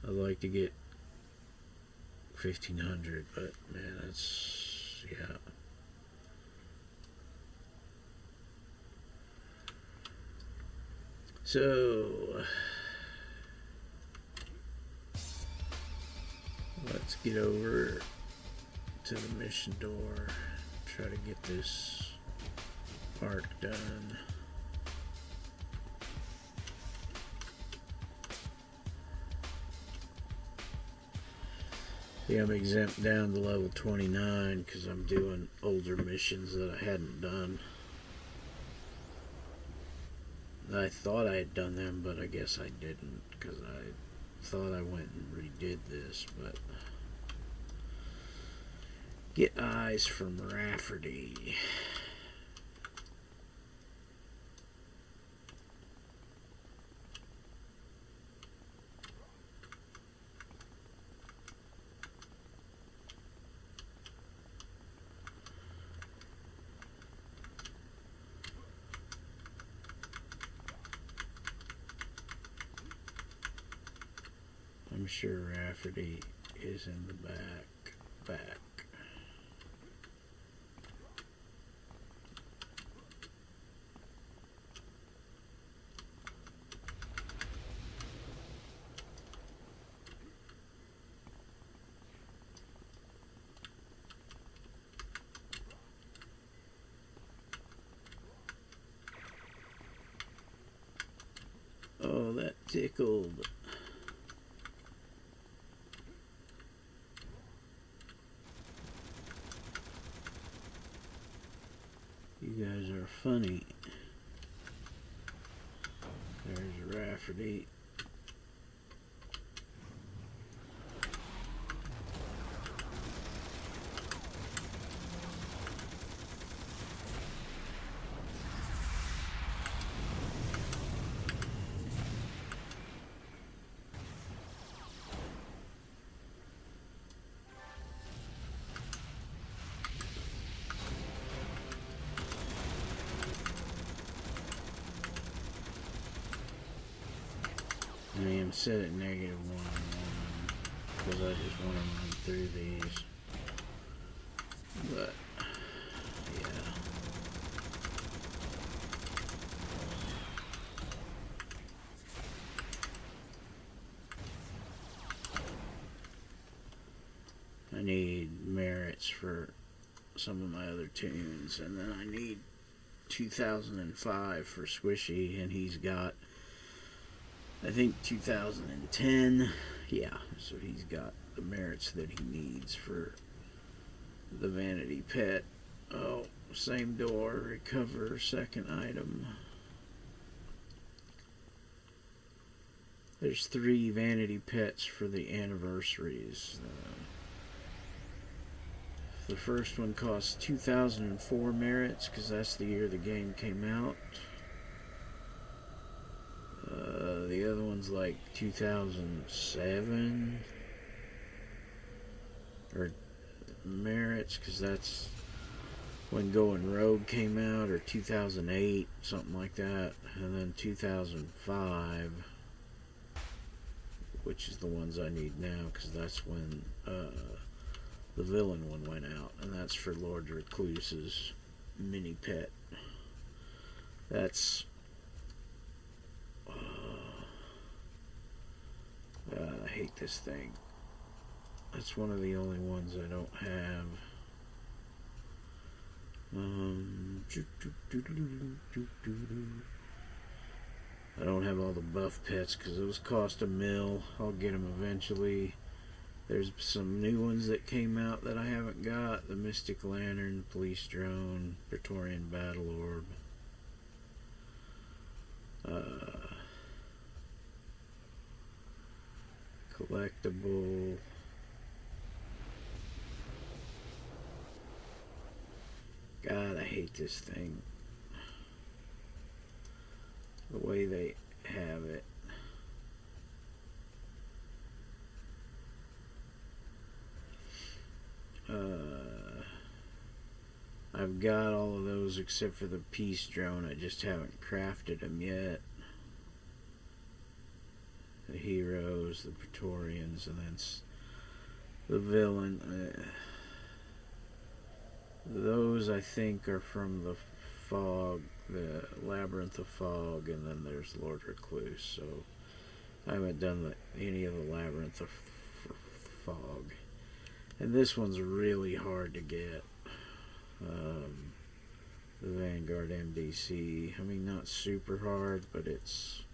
I'd like to get 1500, but man, that's, yeah. So let's get over to the mission door. Try to get this arc done. Yeah, I'm exempt down to level 29 because I'm doing older missions that I hadn't done. I thought I had done them, but I guess I didn't because I thought I went and redid this, but get eyes from Rafferty. I'm sure Rafferty is in the back. Oh, that tickled. You guys are funny. There's Rafferty. I am set at -1 because I just want to run through these. But yeah. I need merits for some of my other tunes, and then I need 2005 for Squishy, and he's got, I think, 2010. Yeah, so he's got the merits that he needs for the vanity pet. Oh, same door, recover second item. There's 3 vanity pets for the anniversaries. The first one costs 2004 merits because that's the year the game came out. The other one's like 2007 or merits because that's when Going Rogue came out, or 2008, something like that. And then 2005, which is the ones I need now because that's when the villain one went out, and that's for Lord Recluse's mini pet. That's I hate this thing. That's one of the only ones I don't have. I don't have all the buff pets because those cost $1 mil. I'll get them eventually. There's some new ones that came out that I haven't got. The Mystic Lantern, Police Drone, Praetorian Battle Orb. Collectible. God, I hate this thing. The way they have it. I've got all of those except for the Peace Drone. I just haven't crafted them yet. The heroes, the Praetorians, and then the villain. Those I think are from the Fog, the Labyrinth of Fog, and then there's Lord Recluse. So I haven't done any of the Labyrinth of Fog. And this one's really hard to get. The Vanguard MDC. I mean, not super hard, but it's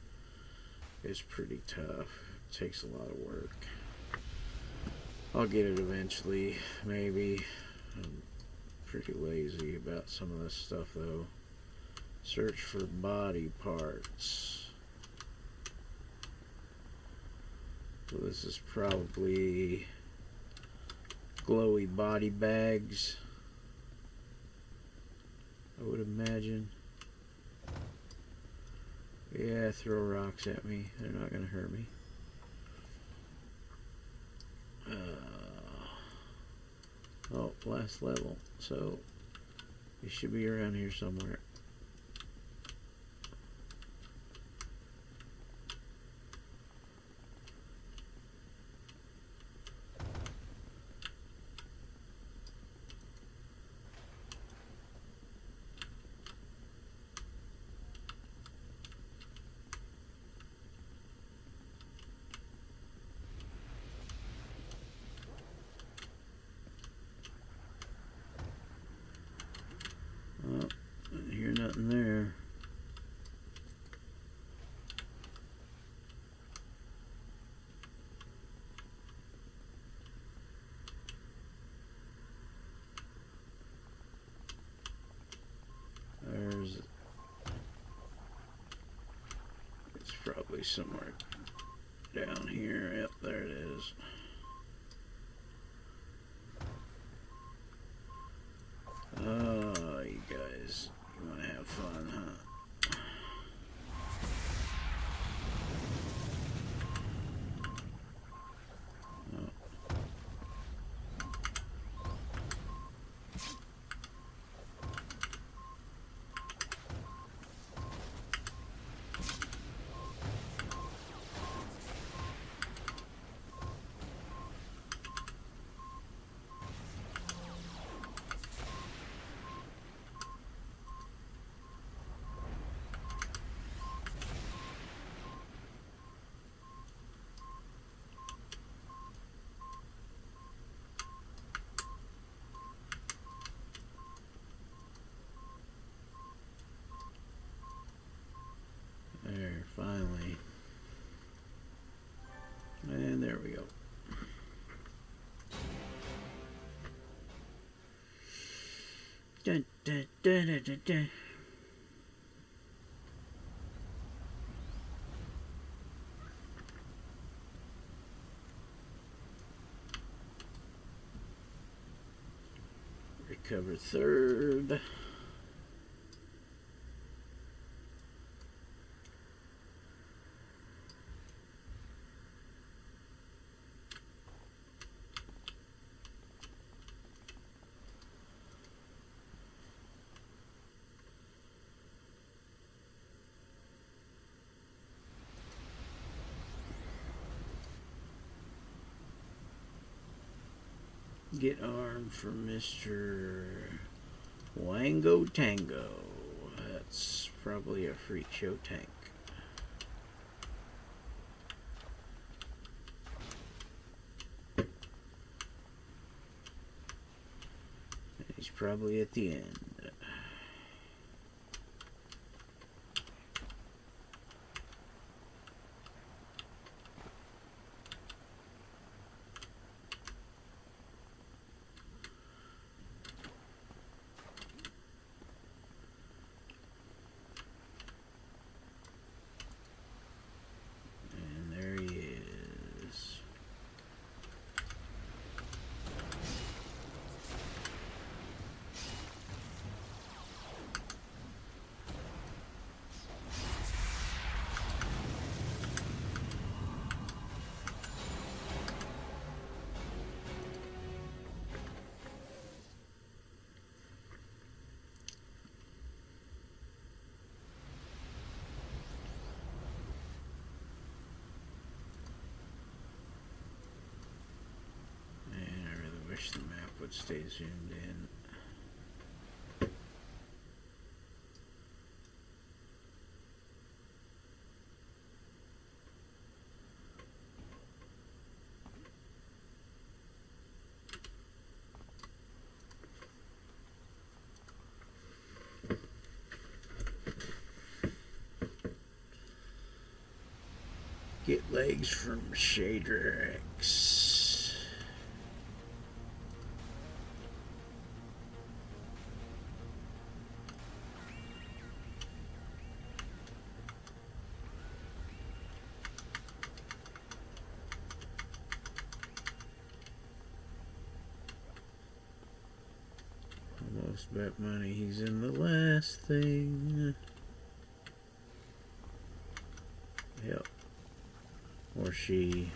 pretty tough. It takes a lot of work. I'll get it eventually, maybe. I'm pretty lazy about some of this stuff, though. Search for body parts. So this is probably glowy body bags, I would imagine. Yeah, throw rocks at me. They're not going to hurt me. Oh, last level. So, it should be around here somewhere. nothing there. It's probably somewhere down here. Yep, there it is. Oh, you guys, you want to have fun, huh? There, finally. And there we go. Dun, dun, dun, dun, dun, dun. Recover third. Get armed for Mr. Wango Tango. That's probably a freak show tank. He's probably at the end. Wish the map would stay zoomed in. Get legs from Shader X. Almost bet money he's in the last thing. Yep. Or she.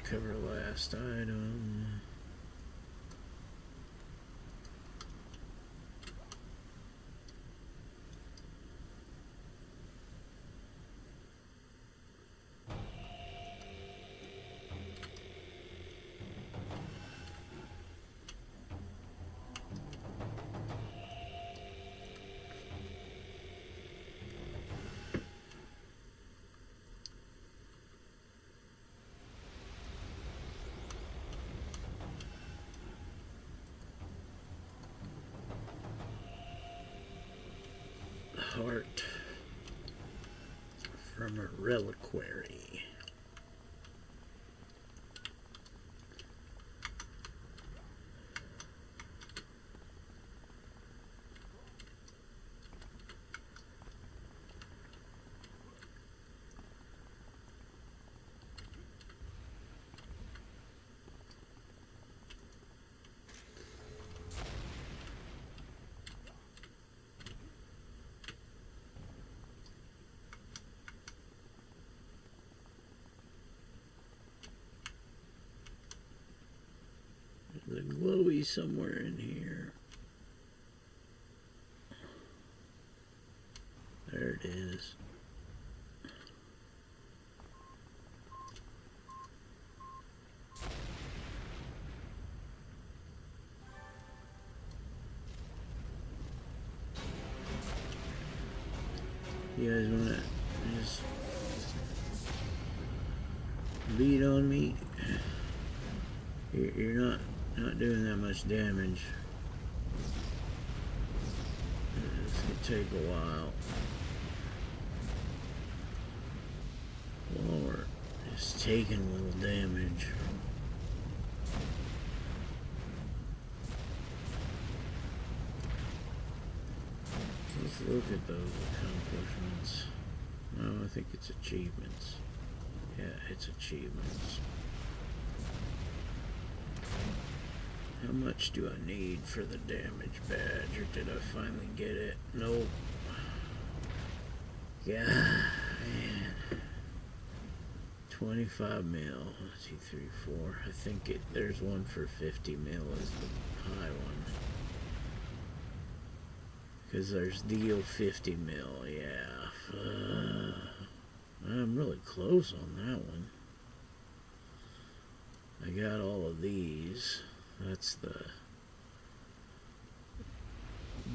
Recover last item. Heart from a reliquary. There's a glowy somewhere in here. There it is. You guys wanna just beat on me? You're not doing that much damage. It's gonna take a while. Or just taking a little damage. Let's look at those accomplishments. No, I think it's achievements. Yeah, it's achievements. How much do I need for the damage badge, or did I finally get it? Nope. Yeah, man. 25 mil. 1, 2, 3, 4. I think there's one for 50 mil is the high one. Because there's deal 50 mil, yeah. I'm really close on that one. I got all of these. That's the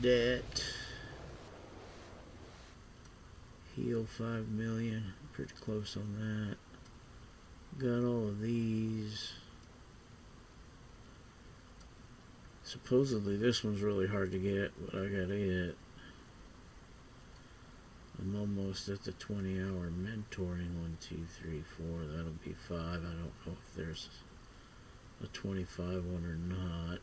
debt. Heal 5 million. Pretty close on that. Got all of these. Supposedly this one's really hard to get, but I got it. I'm almost at the 20-hour mentoring. 1, 2, 3, 4. That'll be 5. I don't know if there's a 25 one or not.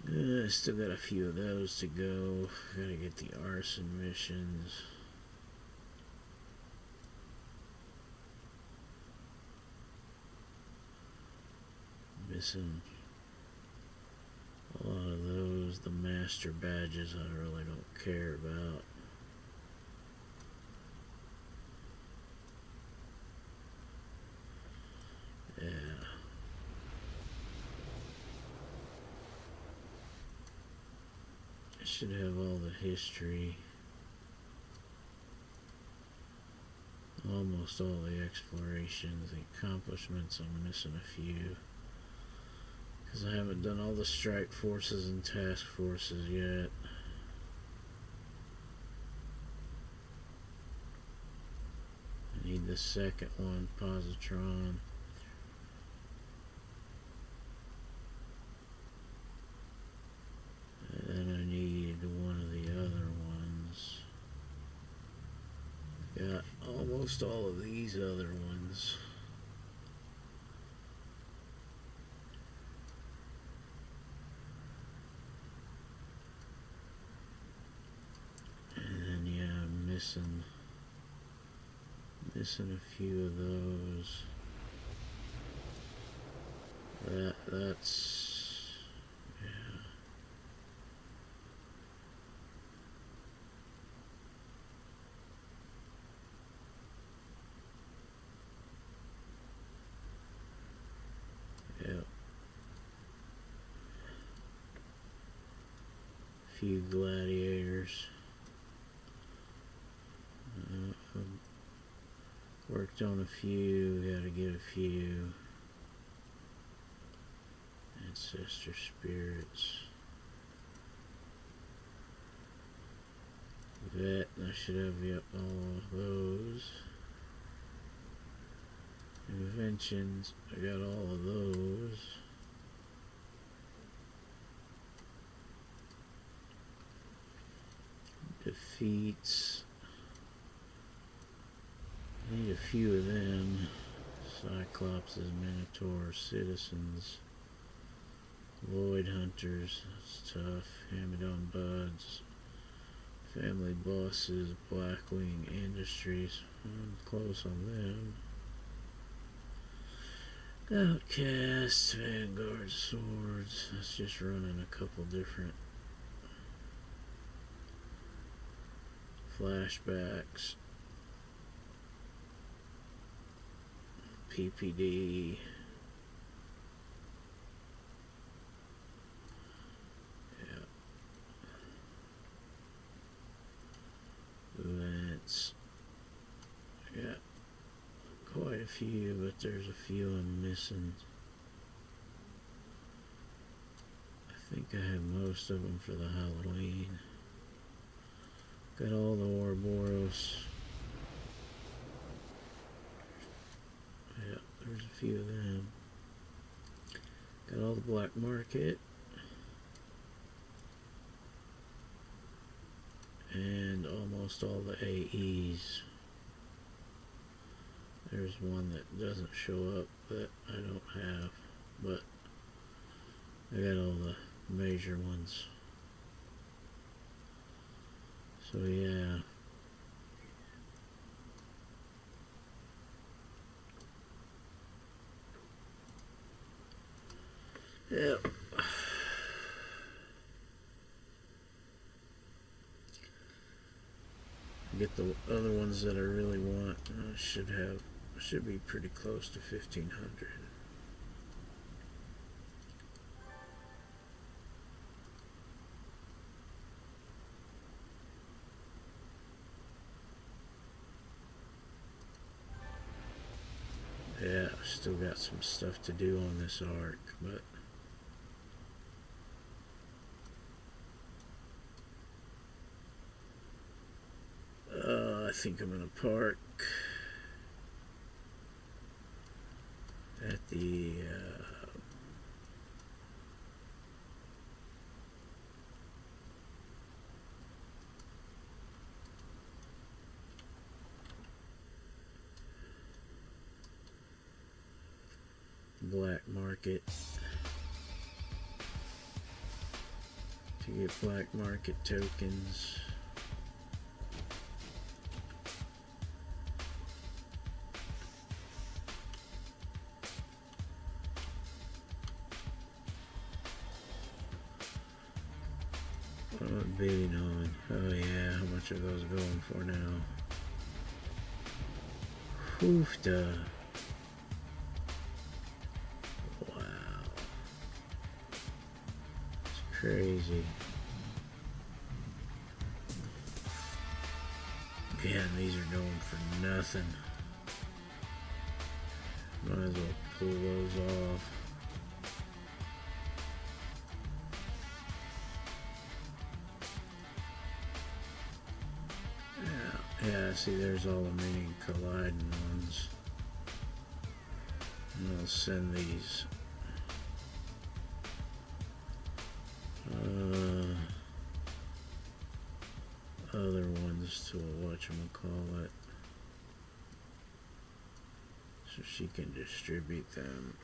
I still got a few of those to go. Gotta get the arson missions. Missing a lot of those. The master badges I really don't care about. Yeah. I should have all the history. Almost all the explorations, the accomplishments. I'm missing a few. Because I haven't done all the strike forces and task forces yet. I need the second one, positron. And I need one of the other ones. Got almost all of these other ones. And then yeah, I'm missing a few of those. That's yeah. few gladiators. Worked on a few, gotta get a few. Ancestor spirits. Vet, I should have all of those. Inventions, I got all of those. Defeats. I need a few of them. Cyclopses, Minotaurs, Citizens, Void Hunters, that's tough. Hamidon Buds, Family Bosses, Blackwing Industries. I'm close on them. Outcasts, Vanguard Swords. That's just running a couple different flashbacks. PPD. Yeah. Events. Yeah. Quite a few, but there's a few I'm missing. I think I have most of them for the Halloween. Got all the Ouroboros. Yeah, there's a few of them. Got all the Black Market. And almost all the AEs. There's one that doesn't show up that I don't have, but I got all the major ones. So yeah. Yep. Get the other ones that I really want. I should be pretty close to 1,500. Yeah, still got some stuff to do on this arc, but I think I'm gonna park at the Black Market to get Black Market tokens. What am I bidding on? Oh yeah, how much are those going for now? Hoofda. Wow. It's crazy. Yeah, these are going for nothing. Might as well pull those off. Yeah, see, there's all the mini colliding ones. And I'll send these other ones to whatchamacallit, so she can distribute them.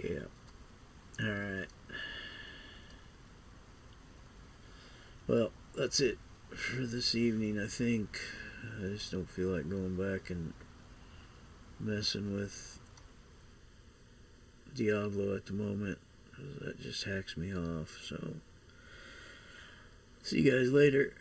Yeah. Alright. Well, that's it for this evening, I think. I just don't feel like going back and messing with Diablo at the moment. That just hacks me off. So See you guys later.